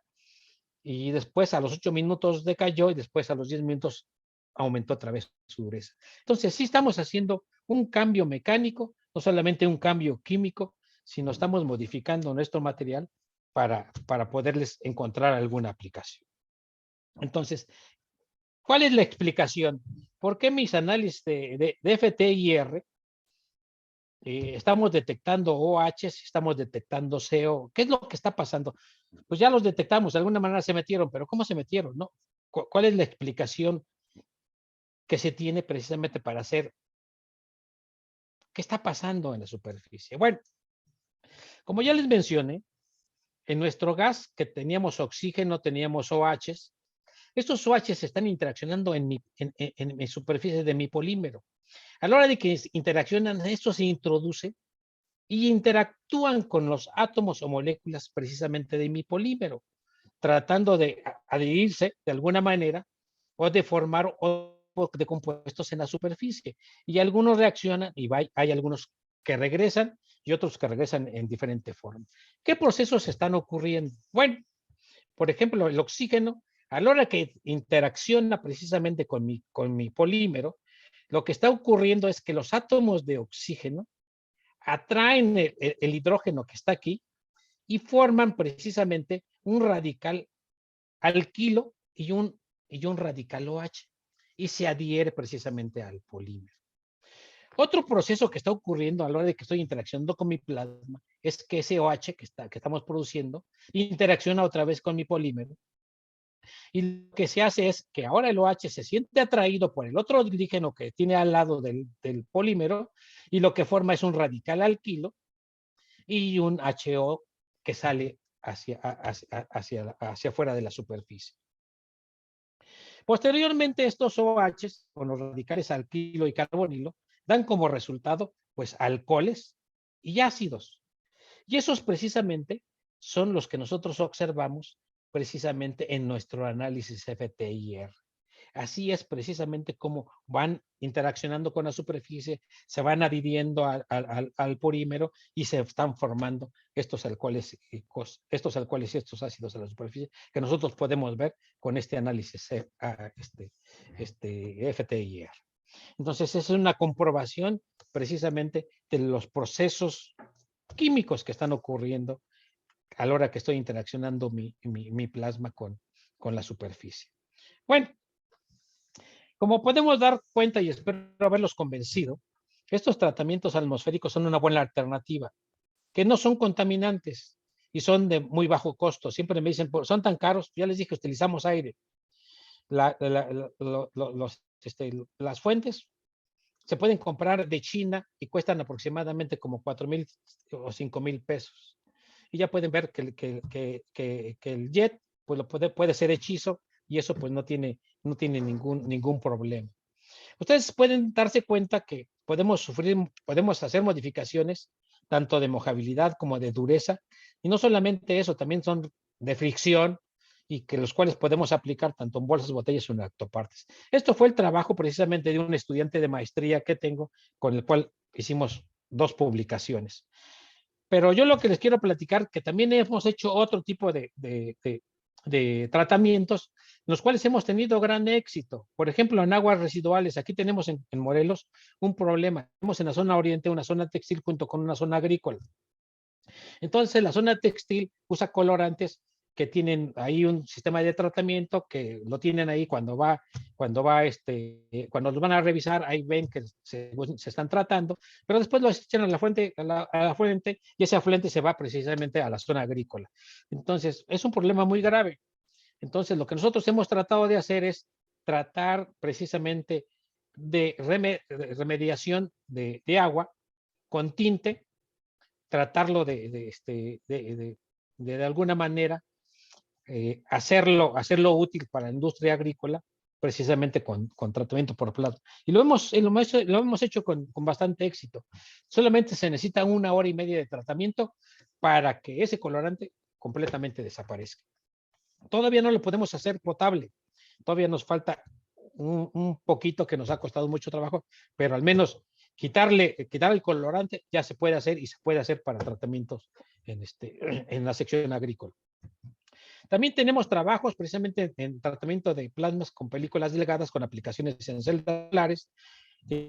y después a los 8 minutos decayó y después a los 10 minutos aumentó otra vez su dureza. Entonces sí estamos haciendo un cambio mecánico, no solamente un cambio químico, sino estamos modificando nuestro material para poderles encontrar alguna aplicación. Entonces, ¿cuál es la explicación? ¿Por qué mis análisis de FTIR estamos detectando OH, estamos detectando CO? ¿Qué es lo que está pasando? Pues ya los detectamos, de alguna manera se metieron, pero ¿cómo se metieron? ¿No? ¿Cuál es la explicación que se tiene precisamente para hacer qué está pasando en la superficie? Bueno, como ya les mencioné, en nuestro gas que teníamos oxígeno, teníamos OHs. Estos OHs están interaccionando en mi superficie de mi polímero. A la hora de que interaccionan, esto se introduce y interactúan con los átomos o moléculas precisamente de mi polímero, tratando de adherirse de alguna manera o de formar de compuestos en la superficie. Y algunos reaccionan y hay algunos que regresan y otros que regresan en diferente forma. ¿Qué procesos están ocurriendo? Bueno, por ejemplo, el oxígeno, a la hora que interacciona precisamente con mi polímero, lo que está ocurriendo es que los átomos de oxígeno atraen el hidrógeno que está aquí y forman precisamente un radical alquilo y un radical OH y se adhiere precisamente al polímero. Otro proceso que está ocurriendo a la hora de que estoy interaccionando con mi plasma es que ese OH que estamos produciendo interacciona otra vez con mi polímero y lo que se hace es que ahora el OH se siente atraído por el otro hidrógeno que tiene al lado del polímero y lo que forma es un radical alquilo y un HO que sale hacia afuera de la superficie. Posteriormente, estos OHs, con los radicales alquilo y carbonilo, dan como resultado, pues, alcoholes y ácidos. Y esos precisamente son los que nosotros observamos precisamente en nuestro análisis FTIR. Así es precisamente como van interaccionando con la superficie, se van adhiriendo al polímero y se están formando estos alcoholes y estos ácidos en la superficie que nosotros podemos ver con este análisis FTIR. Entonces, es una comprobación precisamente de los procesos químicos que están ocurriendo a la hora que estoy interaccionando mi plasma con la superficie. Bueno, como podemos dar cuenta y espero haberlos convencido, estos tratamientos atmosféricos son una buena alternativa, que no son contaminantes y son de muy bajo costo. Siempre me dicen, son tan caros, ya les dije, utilizamos aire. Las fuentes se pueden comprar de China y cuestan aproximadamente como 4,000 o 5,000 pesos. Y ya pueden ver que el jet pues puede ser hechizo y eso pues no tiene ningún problema. Ustedes pueden darse cuenta que podemos hacer modificaciones tanto de mojabilidad como de dureza, y no solamente eso, también son de fricción y que los cuales podemos aplicar tanto en bolsas, botellas o en autopartes. Esto fue el trabajo precisamente de un estudiante de maestría que tengo, con el cual hicimos 2 publicaciones. Pero yo lo que les quiero platicar, que también hemos hecho otro tipo de tratamientos, los cuales hemos tenido gran éxito. Por ejemplo, en aguas residuales, aquí tenemos en Morelos un problema. Tenemos en la zona oriente una zona textil junto con una zona agrícola. Entonces, la zona textil usa colorantes que tienen ahí un sistema de tratamiento que lo tienen ahí cuando los van a revisar, ahí ven que se están tratando, pero después los echan a la fuente, y ese afluente se va precisamente a la zona agrícola. Entonces, es un problema muy grave. Entonces, lo que nosotros hemos tratado de hacer es tratar precisamente de remediación de agua con tinte, tratarlo de alguna manera, hacerlo útil para la industria agrícola, precisamente con tratamiento por plasma. Y lo hemos hecho con bastante éxito. Solamente se necesita 1 hora y media de tratamiento para que ese colorante completamente desaparezca. Todavía no lo podemos hacer potable. Todavía nos falta un poquito que nos ha costado mucho trabajo, pero al menos quitar el colorante ya se puede hacer y se puede hacer para tratamientos en la sección agrícola. También tenemos trabajos precisamente en tratamiento de plasmas con películas delgadas con aplicaciones en celdas solares,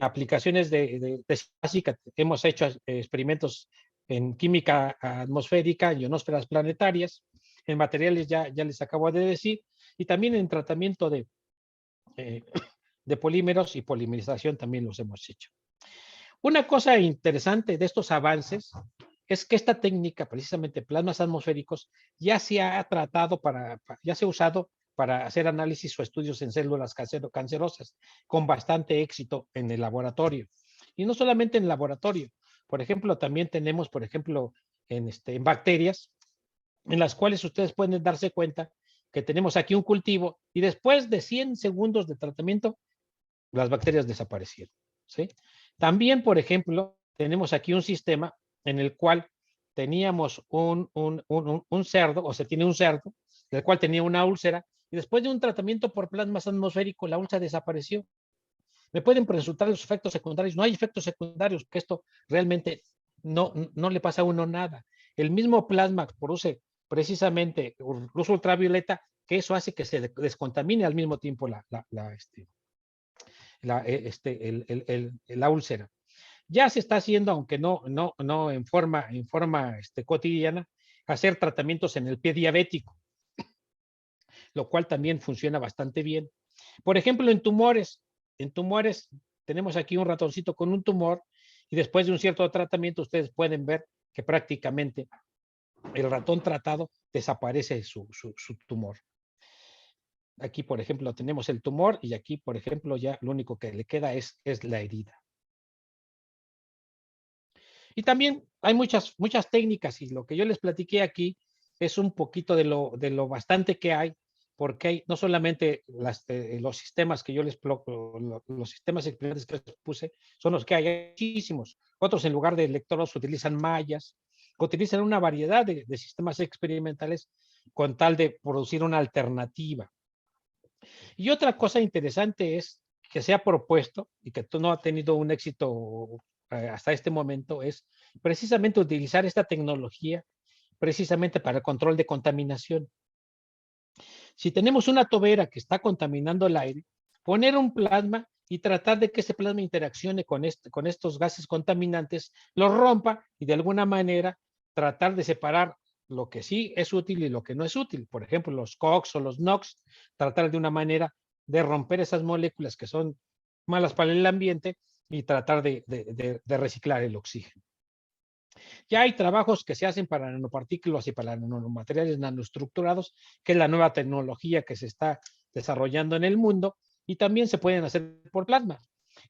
aplicaciones de básica. Hemos hecho experimentos en química atmosférica, ionosferas planetarias, en materiales ya les acabo de decir, y también en tratamiento de polímeros y polimerización también los hemos hecho. Una cosa interesante de estos avances es que esta técnica, precisamente plasmas atmosféricos, ya se ha usado para hacer análisis o estudios en células cancerosas con bastante éxito en el laboratorio. Y no solamente en el laboratorio. Por ejemplo, también tenemos, en bacterias, en las cuales ustedes pueden darse cuenta que tenemos aquí un cultivo y después de 100 segundos de tratamiento, las bacterias desaparecieron, ¿sí? También, por ejemplo, tenemos aquí un sistema en el cual teníamos un cerdo, o se tiene un cerdo, del cual tenía una úlcera, y después de un tratamiento por plasma atmosférico, la úlcera desapareció. Me pueden presentar los efectos secundarios. No hay efectos secundarios, que esto realmente no le pasa a uno nada. El mismo plasma produce precisamente luz ultravioleta, que eso hace que se descontamine al mismo tiempo la úlcera. Ya se está haciendo, aunque no en forma cotidiana, hacer tratamientos en el pie diabético, lo cual también funciona bastante bien. Por ejemplo, en tumores tenemos aquí un ratoncito con un tumor y después de un cierto tratamiento ustedes pueden ver que prácticamente el ratón tratado desaparece su tumor. Aquí, por ejemplo, tenemos el tumor y aquí, por ejemplo, ya lo único que le queda es la herida. Y también hay muchas técnicas y lo que yo les platiqué aquí es un poquito de lo bastante que hay, porque hay no solamente los sistemas que yo los sistemas experimentales que les puse, son los que hay muchísimos. Otros en lugar de electrodos utilizan mallas, utilizan una variedad de sistemas experimentales con tal de producir una alternativa. Y otra cosa interesante es que se ha propuesto y que no ha tenido un éxito hasta este momento es precisamente utilizar esta tecnología precisamente para el control de contaminación. Si tenemos una tobera que está contaminando el aire, poner un plasma y tratar de que ese plasma interaccione con estos gases contaminantes, los rompa y de alguna manera tratar de separar lo que sí es útil y lo que no es útil. Por ejemplo, los COX o los NOx, tratar de una manera de romper esas moléculas que son malas para el ambiente y tratar de reciclar el oxígeno. Ya hay trabajos que se hacen para nanopartículas y para nanomateriales nanoestructurados, que es la nueva tecnología que se está desarrollando en el mundo, y también se pueden hacer por plasma.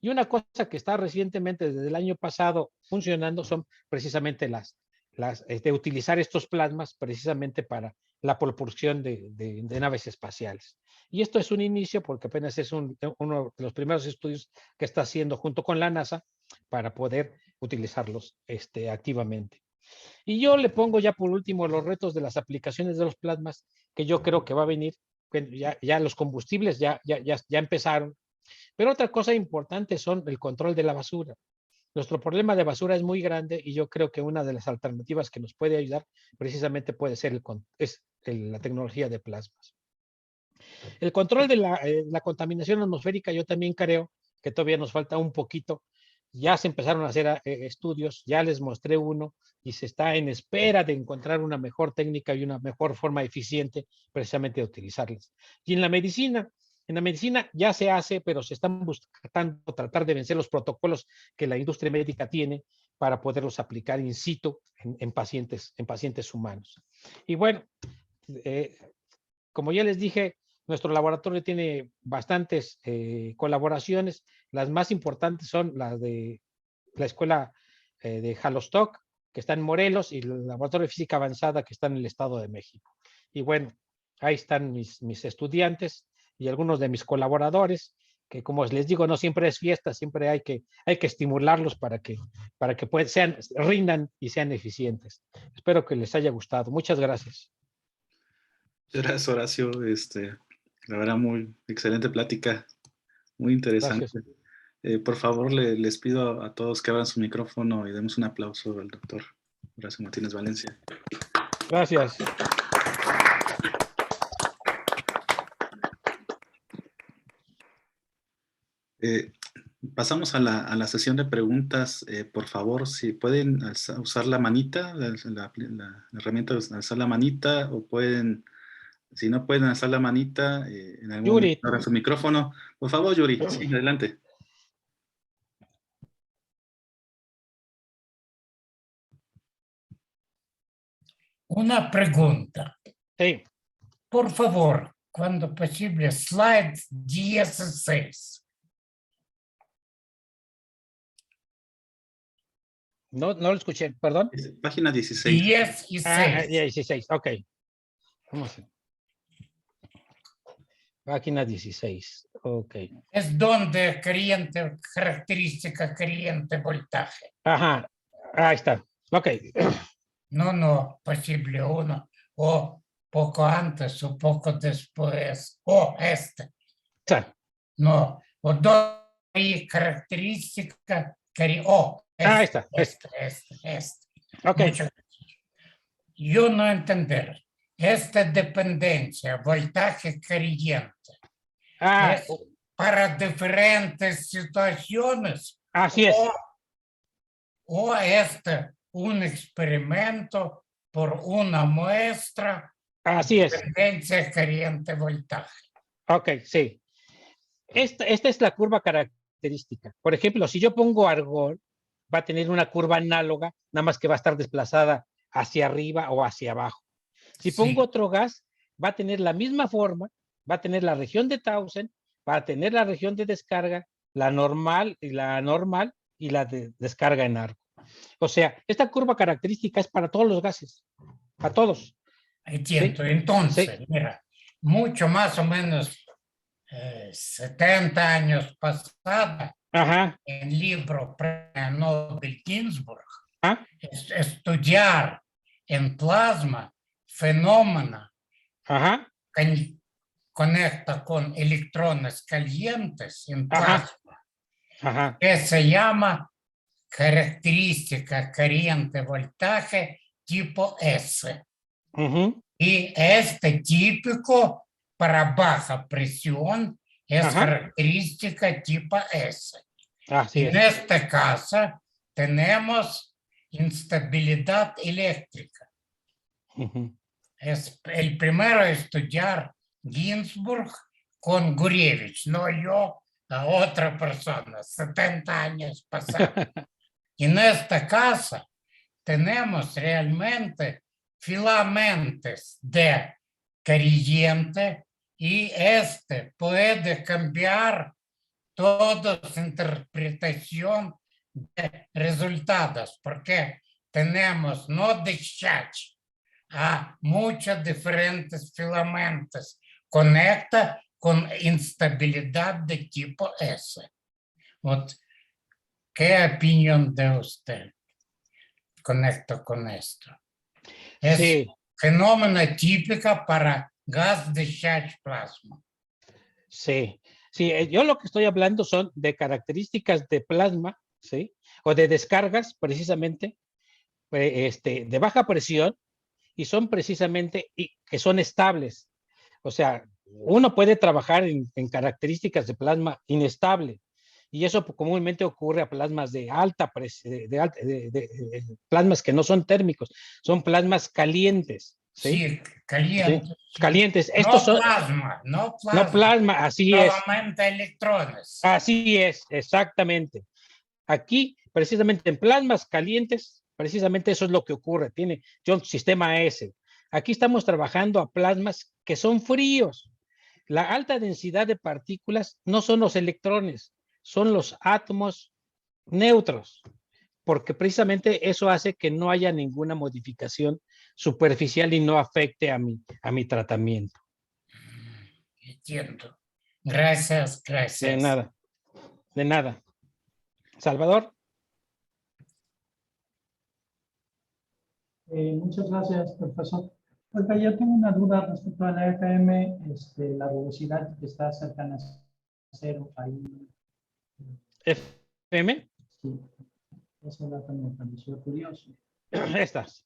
Y una cosa que está recientemente, desde el año pasado, funcionando son precisamente de utilizar estos plasmas precisamente para la propulsión de naves espaciales. Y esto es un inicio porque apenas es uno de los primeros estudios que está haciendo junto con la NASA para poder utilizarlos activamente. Y yo le pongo ya por último los retos de las aplicaciones de los plasmas, que yo creo que va a venir, ya los combustibles ya empezaron, pero otra cosa importante son el control de la basura. Nuestro problema de basura es muy grande y yo creo que una de las alternativas que nos puede ayudar precisamente puede ser la tecnología de plasmas. El control de la contaminación atmosférica, yo también creo que todavía nos falta un poquito. Ya se empezaron a hacer estudios, ya les mostré uno y se está en espera de encontrar una mejor técnica y una mejor forma eficiente precisamente de utilizarlas. Y en la medicina ya se hace, pero se están buscando tratar de vencer los protocolos que la industria médica tiene para poderlos aplicar in situ en pacientes humanos. Y bueno, como ya les dije, nuestro laboratorio tiene bastantes colaboraciones. Las más importantes son las de la escuela de Halostock, que está en Morelos, y el laboratorio de física avanzada, que está en el Estado de México. Y bueno, ahí están mis estudiantes y algunos de mis colaboradores, que como les digo, no siempre es fiesta, siempre hay que estimularlos para que rindan y sean eficientes. Espero que les haya gustado. Muchas gracias. Gracias, Horacio. La verdad, muy excelente plática, muy interesante. Por favor, les pido a todos que abran su micrófono y demos un aplauso al doctor Horacio Martínez Valencia. Gracias. Pasamos a la sesión de preguntas. Por favor, si pueden usar la manita, la herramienta de alzar la manita, o pueden, si no pueden alzar la manita, en algún momento abran su micrófono. Por favor, Yuri, sí, adelante. Una pregunta. Sí. Por favor, cuando posible, slide 16. No lo escuché, perdón. Página 16. 16. 16, ok. Vamos. Página 16, ok. Es donde cliente, característica cliente, voltaje. Ajá, ahí está. Ok. No, posible uno, o poco antes o poco después, o este. Sí. No, o dos características, Ahí está. este. Ok. Muchas gracias. Yo no entender. Esta dependencia, voltaje corriente, Ah, es para diferentes situaciones así es. o un experimento por una muestra, Así es. dependencia corriente voltaje. Ok, sí. Esta es la curva característica. Por ejemplo, si yo pongo argón, va a tener una curva análoga, nada más que va a estar desplazada hacia arriba o hacia abajo. Si pongo otro gas, va a tener la misma forma, va a tener la región de Tausen, va a tener la región de descarga, la normal y la de descarga en arco. O sea, esta curva característica es para todos los gases, a todos. Entiendo. ¿Sí? Entonces, Sí. mira, mucho más o menos 70 años pasada, Ajá. en el libro Premio Nobel Ginsburg, ¿Ah? estudiar en plasma fenómeno Ajá. que conecta con electrones calientes en Ajá. plasma, Ajá. que se llama característica corriente voltaje tipo S. Uh-huh. Y este típico para baja presión es Ajá. característica tipo S. Así En es. este caso tenemos instabilidad eléctrica. Uh-huh. Es el primero a estudiar Ginsburg con Gurevich, no yo, a otra persona, 70 años pasados. En esta casa tenemos realmente filamentos de corriente y este puede cambiar toda su interpretación de resultados porque tenemos no discharge a muchos diferentes filamentos, conecta con instabilidad de tipo S. ¿Qué opinión de usted conecta con esto? Es Sí, fenómeno típico para gas discharge plasma. sí. Sí, yo lo que estoy hablando son de características de plasma, ¿sí? O de descargas, precisamente, de baja presión, y son precisamente que son estables. O sea, uno puede trabajar en características de plasma inestable, y eso comúnmente ocurre a plasmas de alta presión, de plasmas que no son térmicos, son plasmas calientes, ¿sí? Sí, caliente. ¿Sí? Sí. Calientes. Estos No son, plasma, no no plasma, plasma, así es. solamente electrones. Así es, exactamente. Aquí, precisamente en plasmas calientes, precisamente eso es lo que ocurre. Tiene un sistema S. Aquí estamos trabajando a plasmas que son fríos. La alta densidad de partículas no son los electrones, son los átomos neutros, porque precisamente eso hace que no haya ninguna modificación superficial y no afecte a mi tratamiento. Entiendo. Gracias, De gracias. nada, de nada. Salvador. Muchas gracias, profesor. Oiga, yo tengo una duda respecto a la FM, la velocidad que está cercana a cero ahí. FM. Sí, ese dato me pareció curioso. Estas.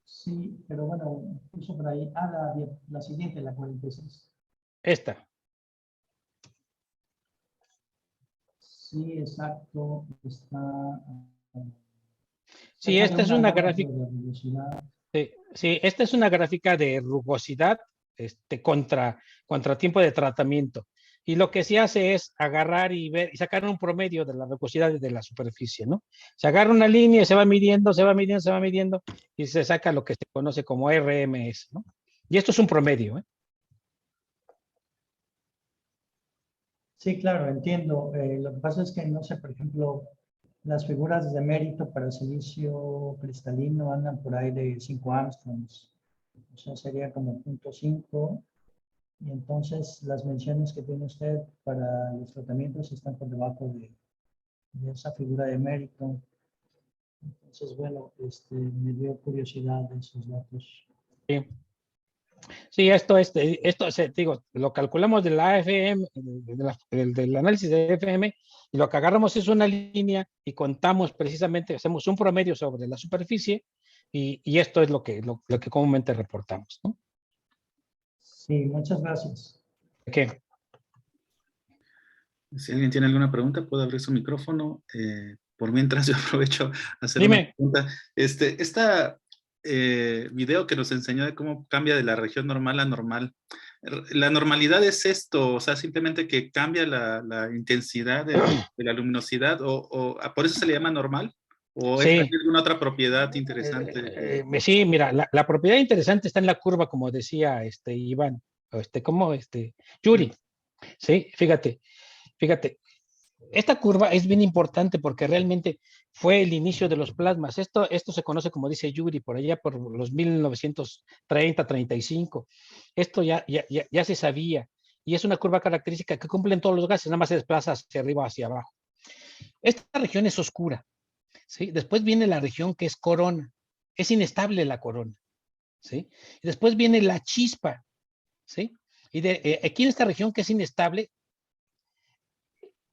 Sí, pero bueno, puso por ahí. Ah, la siguiente, la 46. Esta. Sí, exacto. Está. Sí, esta es una gráfica. De velocidad. Sí, esta es una gráfica de rugosidad contra tiempo de tratamiento. Y lo que se hace es agarrar y ver y sacar un promedio de la rugosidad de la superficie, ¿no? Se agarra una línea, se va midiendo, se va midiendo, se va midiendo y se saca lo que se conoce como RMS, ¿no? Y esto es un promedio, ¿eh? Sí, claro, entiendo. Lo que pasa es que, no sé, por ejemplo, las figuras de mérito para el silicio cristalino andan por ahí de 5 angstroms. O sea, sería como 0.5. Y entonces las menciones que tiene usted para los tratamientos están por debajo de esa figura de mérito. Entonces, bueno, me dio curiosidad de esos datos. Sí. Sí, digo, lo calculamos de la AFM, del análisis de FM, y lo que agarramos es una línea y contamos precisamente, hacemos un promedio sobre la superficie, y esto es lo que comúnmente reportamos, ¿no? Sí, muchas gracias. ¿Qué? Si alguien tiene alguna pregunta, puede abrir su micrófono. Por mientras yo aprovecho a hacer Dime. una pregunta. Esta video que nos enseñó de cómo cambia de la región normal a normal. ¿La normalidad es esto? O sea, simplemente que cambia la intensidad de la luminosidad, o por eso se le llama normal, o Sí. ¿hay alguna otra propiedad interesante? Sí, mira, la propiedad interesante está en la curva, como decía Iván, Yuri. Sí, fíjate, esta curva es bien importante porque realmente fue el inicio de los plasmas. Esto se conoce, como dice Yuri, por allá por los 1930, 35. Esto ya se sabía, y es una curva característica que cumplen todos los gases, nada más se desplaza hacia arriba o hacia abajo. Esta región es oscura, ¿sí? Después viene la región que es corona, es inestable la corona, ¿sí? Y después viene la chispa, ¿sí? Y aquí en esta región que es inestable,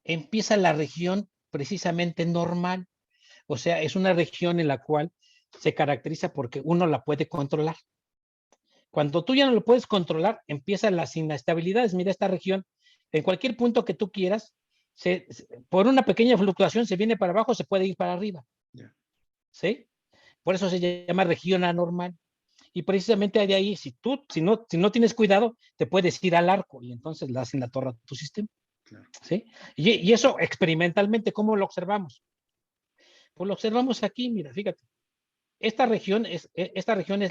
empieza la región precisamente normal. O sea, es una región en la cual se caracteriza porque uno la puede controlar. Cuando tú ya no lo puedes controlar, empiezan las inestabilidades. Mira, esta región, en cualquier punto que tú quieras, por una pequeña fluctuación se viene para abajo, se puede ir para arriba. Yeah. ¿Sí? Por eso se llama región anormal. Y precisamente de ahí, si no tienes cuidado, te puedes ir al arco y entonces le hacen la torre a tu sistema. Claro. ¿Sí? Y eso experimentalmente, ¿cómo lo observamos? Pues lo observamos aquí, mira, fíjate. Esta región es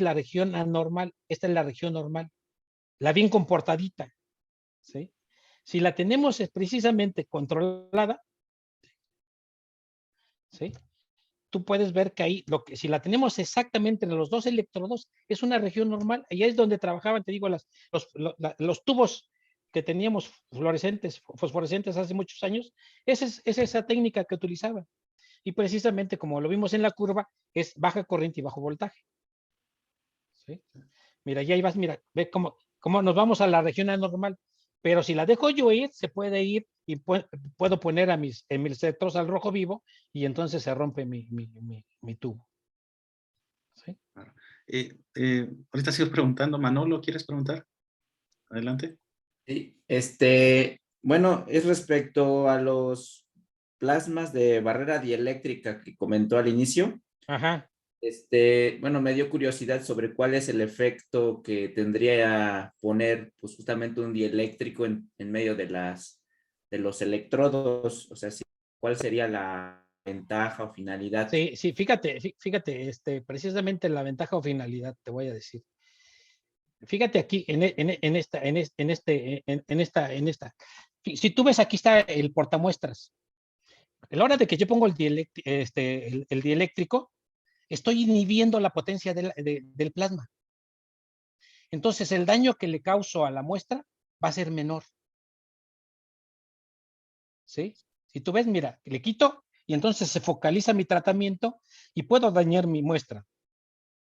la región anormal, esta es la región normal, la bien comportadita, ¿sí? Si la tenemos precisamente controlada, ¿sí? Tú puedes ver que ahí, si la tenemos exactamente entre los dos electrodos, es una región normal. Ahí es donde trabajaban, te digo, los tubos que teníamos fosforescentes hace muchos años. Es esa técnica que utilizaban. Y precisamente como lo vimos en la curva, es baja corriente y bajo voltaje. ¿Sí? Mira, ya ibas, mira, ve cómo nos vamos a la región anormal. Pero si la dejo yo ir, se puede ir y puedo poner en mis electrodos al rojo vivo y entonces se rompe mi tubo. ¿Sí? Claro. Ahorita sigo preguntando. Manolo, ¿quieres preguntar? Adelante. Sí, bueno, es respecto a los plasmas de barrera dieléctrica que comentó al inicio. Ajá. Bueno, me dio curiosidad sobre cuál es el efecto que tendría poner, pues, justamente un dieléctrico en medio de los electrodos. O sea, ¿cuál sería la ventaja o finalidad? Sí, fíjate, precisamente la ventaja o finalidad, te voy a decir. Fíjate aquí, en esta. Si tú ves, aquí está el portamuestras. A la hora de que yo pongo el dieléctrico, estoy inhibiendo la potencia del plasma. Entonces, el daño que le causo a la muestra va a ser menor. ¿Sí? Si tú ves, mira, le quito y entonces se focaliza mi tratamiento y puedo dañar mi muestra.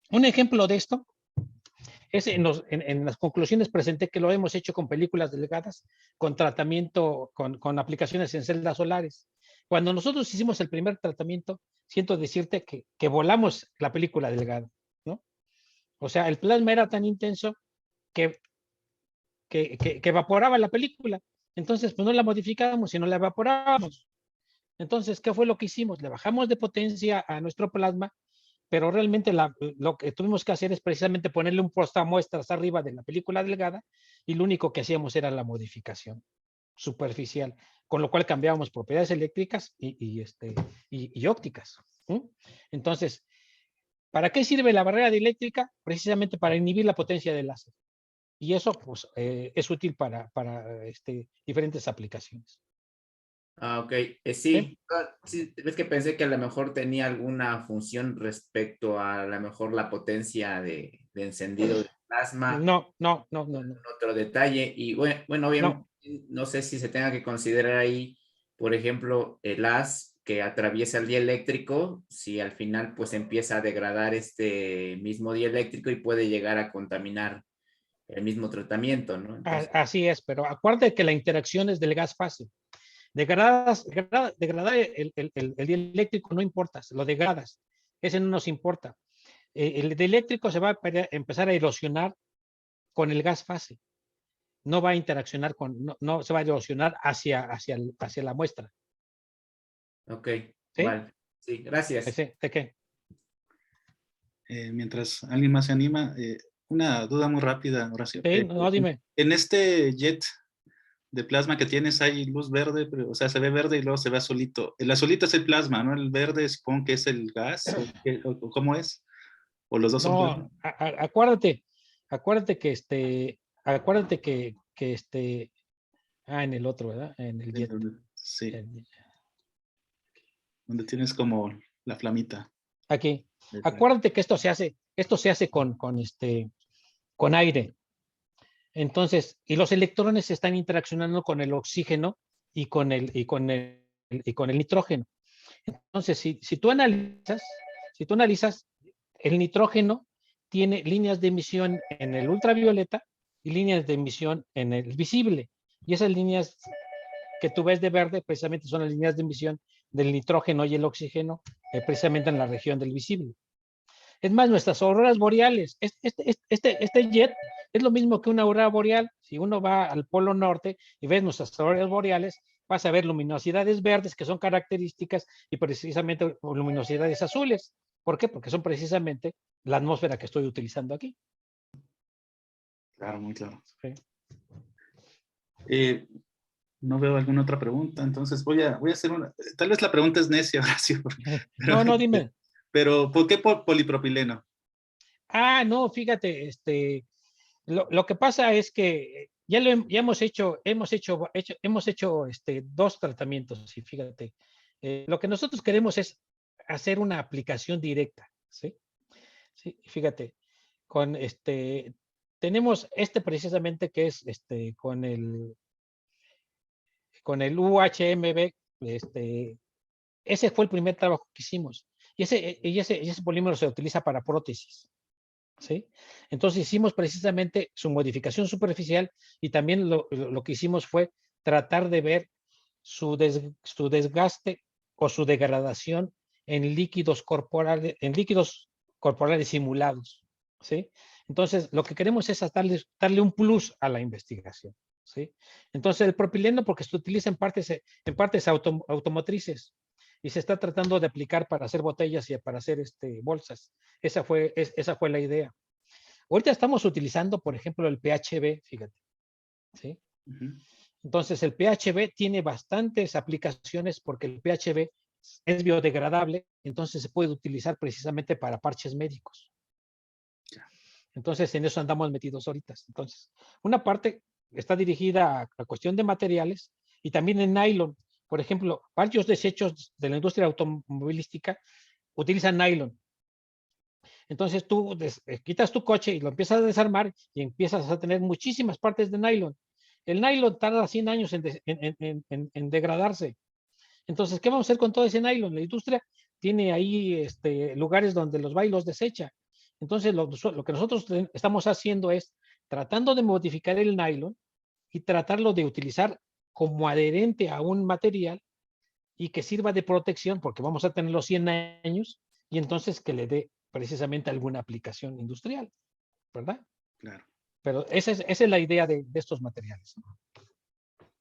Un ejemplo de esto es en las conclusiones presenté que lo hemos hecho con películas delgadas, con tratamiento, con aplicaciones en celdas solares. Cuando nosotros hicimos el primer tratamiento, siento decirte que volamos la película delgada, ¿no? O sea, el plasma era tan intenso que evaporaba la película. Entonces, pues no la modificábamos, sino la evaporábamos. Entonces, ¿qué fue lo que hicimos? Le bajamos de potencia a nuestro plasma, pero realmente lo que tuvimos que hacer es precisamente ponerle un portamuestras arriba de la película delgada y lo único que hacíamos era la modificación superficial, con lo cual cambiábamos propiedades eléctricas y ópticas. ¿Sí? Entonces, ¿para qué sirve la barrera dieléctrica? Precisamente para inhibir la potencia del láser. Y eso pues, es útil para diferentes aplicaciones. Ok, sí. Sí, es que pensé que a lo mejor tenía alguna función respecto a lo mejor la potencia de encendido del plasma. No. Otro detalle, y bueno, obviamente no sé si se tenga que considerar ahí, por ejemplo, el haz que atraviesa el dieléctrico si al final pues empieza a degradar este mismo dieléctrico y puede llegar a contaminar el mismo tratamiento, ¿no? Entonces, Así es, pero acuérdate que la interacción es del gas fase. Degradar el dieléctrico no importa, lo degradas. Ese no nos importa. El dieléctrico se va a empezar a erosionar con el gas fase. No va a interaccionar con, no se va a erosionar hacia la muestra. ok, ¿Sí? vale. Sí, gracias. ¿De qué? Mientras alguien más se anima, una duda muy rápida, Horacio. Sí, no, dime. En este jet de plasma que tienes hay luz verde, pero, o sea, se ve verde y luego se ve azulito. El azulito es el plasma, ¿no? El verde supongo que es el gas, o ¿cómo es? ¿O los dos son plasma? No, acuérdate que en el otro, ¿verdad? En el jet. Sí, donde tienes como la flamita. Aquí. Acuérdate que esto se hace con aire. Entonces, y los electrones están interaccionando con el oxígeno y con el nitrógeno. Entonces, si tú analizas, el nitrógeno tiene líneas de emisión en el ultravioleta y líneas de emisión en el visible. Y esas líneas que tú ves de verde precisamente son las líneas de emisión del nitrógeno y el oxígeno, precisamente en la región del visible. Es más, nuestras auroras boreales, este jet es lo mismo que una aurora boreal. Si uno va al polo norte y ves nuestras auroras boreales, vas a ver luminosidades verdes que son características y precisamente luminosidades azules. ¿Por qué? Porque son precisamente la atmósfera que estoy utilizando aquí. Claro, muy claro. Sí. No veo alguna otra pregunta, entonces voy a hacer una. Tal vez la pregunta es necia, Horacio. No, dime. Pero, ¿por qué polipropileno? No, fíjate, lo que pasa es que ya hemos hecho dos tratamientos, y fíjate, lo que nosotros queremos es hacer una aplicación directa, ¿sí? Sí, fíjate, tenemos precisamente que es con el UHMB, ese fue el primer trabajo que hicimos, y ese polímero se utiliza para prótesis. ¿Sí? Entonces hicimos precisamente su modificación superficial y también lo que hicimos fue tratar de ver su desgaste o su degradación en líquidos corporales simulados. ¿Sí? Entonces lo que queremos es darle un plus a la investigación. ¿Sí? Entonces el propileno, porque se utiliza en partes automotrices y se está tratando de aplicar para hacer botellas y para hacer bolsas. Esa fue la idea. Ahorita estamos utilizando, por ejemplo, el PHB, fíjate. ¿Sí? Entonces, el PHB tiene bastantes aplicaciones porque el PHB es biodegradable, entonces se puede utilizar precisamente para parches médicos. Entonces, en eso andamos metidos ahorita. Entonces, una parte está dirigida a cuestión de materiales y también en nylon. Por ejemplo, varios desechos de la industria automovilística utilizan nylon. Entonces tú quitas tu coche y lo empiezas a desarmar y empiezas a tener muchísimas partes de nylon. El nylon tarda 100 años en degradarse. Entonces, ¿qué vamos a hacer con todo ese nylon? La industria tiene ahí lugares donde los va y los desecha. Entonces, lo que nosotros estamos haciendo es tratando de modificar el nylon y tratarlo de utilizar como adherente a un material y que sirva de protección, porque vamos a tener los 100 años y entonces que le dé precisamente alguna aplicación industrial, ¿verdad? Claro. Pero esa es la idea de estos materiales.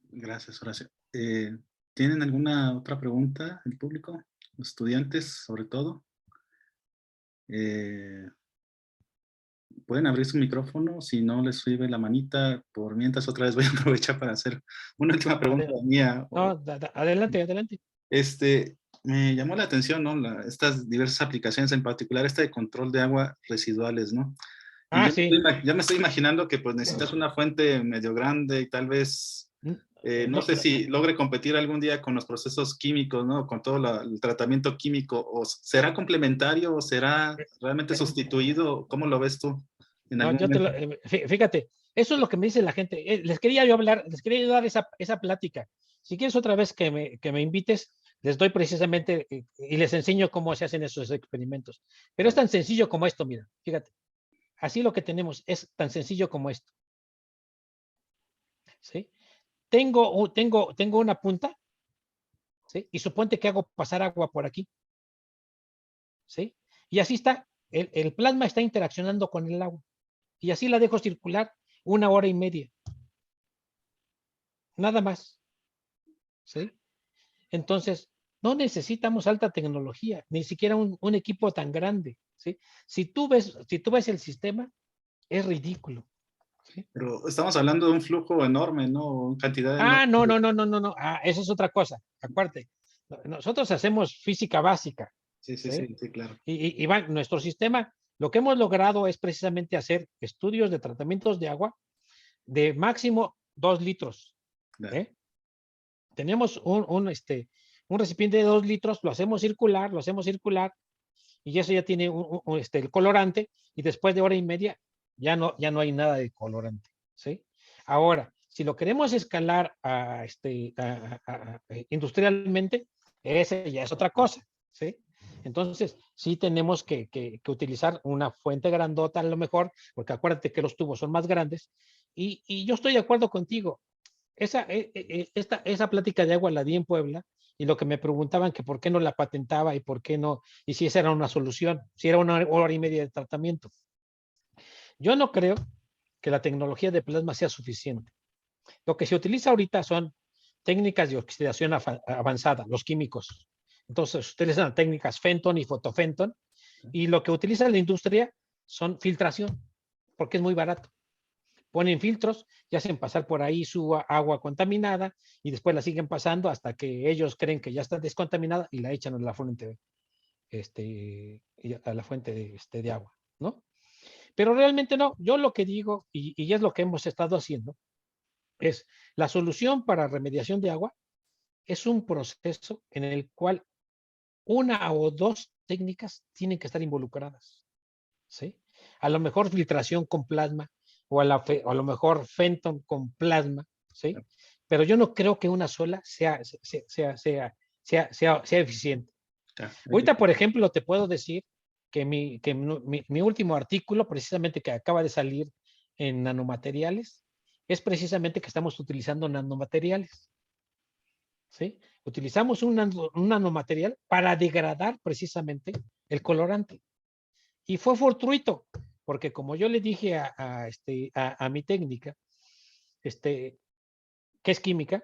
Gracias, Horacio. ¿Tienen alguna otra pregunta el público? Los estudiantes, sobre todo. Pueden abrir su micrófono, si no les sirve la manita. Por mientras, otra vez voy a aprovechar para hacer una última pregunta mía. No, adelante. Me llamó la atención, ¿no? Estas diversas aplicaciones, en particular esta de control de agua residuales, ¿no? Y sí. ya me estoy imaginando que pues necesitas una fuente medio grande y tal vez, no sé si logre competir algún día con los procesos químicos, ¿no? Con todo el tratamiento químico, o será complementario o será realmente sustituido. ¿Cómo lo ves tú? Fíjate, eso es lo que me dice la gente. Les quería yo dar esa plática. Si quieres otra vez que me invites, les doy precisamente y les enseño cómo se hacen esos experimentos. Pero es tan sencillo como esto, mira, fíjate. Así lo que tenemos es tan sencillo como esto. ¿Sí? Tengo una punta, ¿sí? Y suponte que hago pasar agua por aquí. ¿Sí? Y así está, el plasma está interaccionando con el agua. Y así la dejo circular 1 hora y media. Nada más. ¿Sí? Entonces, no necesitamos alta tecnología, ni siquiera un equipo tan grande. ¿Sí? Si tú ves el sistema, es ridículo. ¿Sí? Pero estamos hablando de un flujo enorme, ¿no? Cantidad Ah, enorme. no. Ah, eso es otra cosa. Acuérdate. Nosotros hacemos física básica. Sí, sí, ¿Sí? sí, sí, claro. Y nuestro sistema, lo que hemos logrado es precisamente hacer estudios de tratamientos de agua de máximo 2 litros. Ya. ¿Eh? Tenemos un recipiente de 2 litros, lo hacemos circular, y eso ya tiene el colorante, y después de 1 hora y media ya no hay nada de colorante. ¿Sí? Ahora, si lo queremos escalar industrialmente, ese ya es otra cosa. ¿Sí? Entonces, sí tenemos que utilizar una fuente grandota a lo mejor, porque acuérdate que los tubos son más grandes, y yo estoy de acuerdo contigo. Esa plática de agua la di en Puebla, y lo que me preguntaban que por qué no la patentaba y por qué no, y si esa era una solución, si era 1 hora y media de tratamiento. Yo no creo que la tecnología de plasma sea suficiente. Lo que se utiliza ahorita son técnicas de oxidación avanzada, los químicos. Entonces, utilizan técnicas Fenton y fotofenton, y lo que utiliza la industria son filtración, porque es muy barato. Ponen filtros y hacen pasar por ahí su agua contaminada, y después la siguen pasando hasta que ellos creen que ya está descontaminada y la echan a la fuente, de agua, ¿no? Pero realmente no. Yo lo que digo, y es lo que hemos estado haciendo, es la solución para remediación de agua es un proceso en el cual una o dos técnicas tienen que estar involucradas. ¿Sí? A lo mejor filtración con plasma, o a lo mejor Fenton con plasma, ¿sí? Pero yo no creo que una sola sea eficiente. Ya. Ahorita, por ejemplo, te puedo decir que mi último artículo, precisamente que acaba de salir en nanomateriales, es precisamente que estamos utilizando nanomateriales. ¿Sí? Utilizamos un nanomaterial para degradar precisamente el colorante. Y fue fortuito, porque como yo le dije a mi técnica, que es química,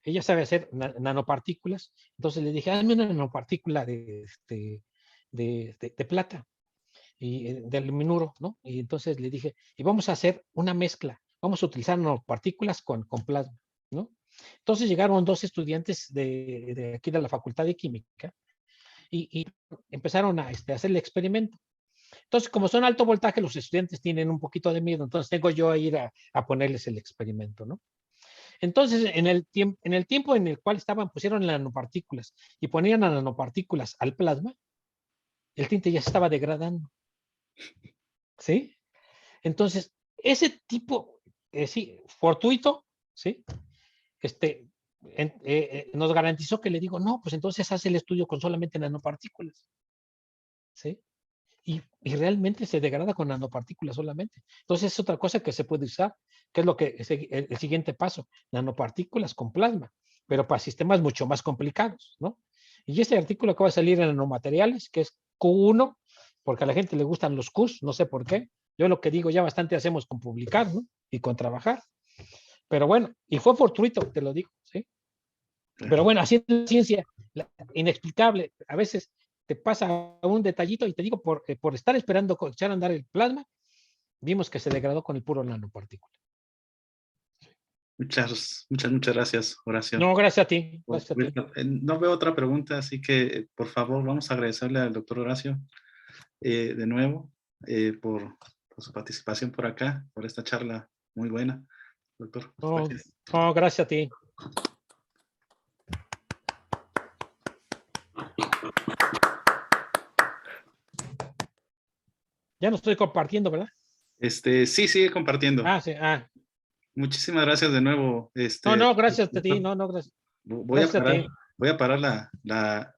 ella sabe hacer nanopartículas, entonces le dije, hazme una nanopartícula de plata y de aluminuro, ¿no? Y entonces le dije, y vamos a hacer una mezcla, vamos a utilizar nanopartículas con plasma, ¿no? Entonces llegaron 2 estudiantes de aquí de la Facultad de Química, y empezaron a hacer el experimento. Entonces, como son alto voltaje, los estudiantes tienen un poquito de miedo, entonces tengo yo a ir a ponerles el experimento, ¿no? Entonces, en el tiempo en el cual pusieron nanopartículas y ponían las nanopartículas al plasma, el tinte ya se estaba degradando. ¿Sí? Entonces, ese tipo, sí, fortuito, ¿sí? Nos garantizó que le digo, no, pues entonces hace el estudio con solamente nanopartículas. ¿Sí? Y realmente se degrada con nanopartículas solamente. Entonces es otra cosa que se puede usar, que es lo que es el siguiente paso, nanopartículas con plasma, pero para sistemas mucho más complicados, ¿no? Y este artículo acaba de salir en Nanomateriales, que es Q1, porque a la gente le gustan los Qs, no sé por qué. Yo lo que digo ya bastante hacemos con publicar, ¿no? Y con trabajar. Pero bueno, y fue fortuito, te lo digo, ¿sí? Pero bueno, así es la ciencia, inexplicable. A veces te pasa un detallito, y te digo, por estar esperando echar a andar el plasma, vimos que se degradó con el puro nanopartícula. Muchas gracias, Horacio. No, gracias a ti. Gracias a ti. No veo otra pregunta, así que por favor vamos a agradecerle al doctor Horacio de nuevo por su participación por acá, por esta charla muy buena, doctor. No, Gracias. no, gracias a ti. Ya no estoy compartiendo, ¿verdad? Sí, sigue compartiendo. Ah, sí, Muchísimas gracias de nuevo. No, gracias a ti. No, gracias. Voy Gracias a parar. a ti. Voy a parar la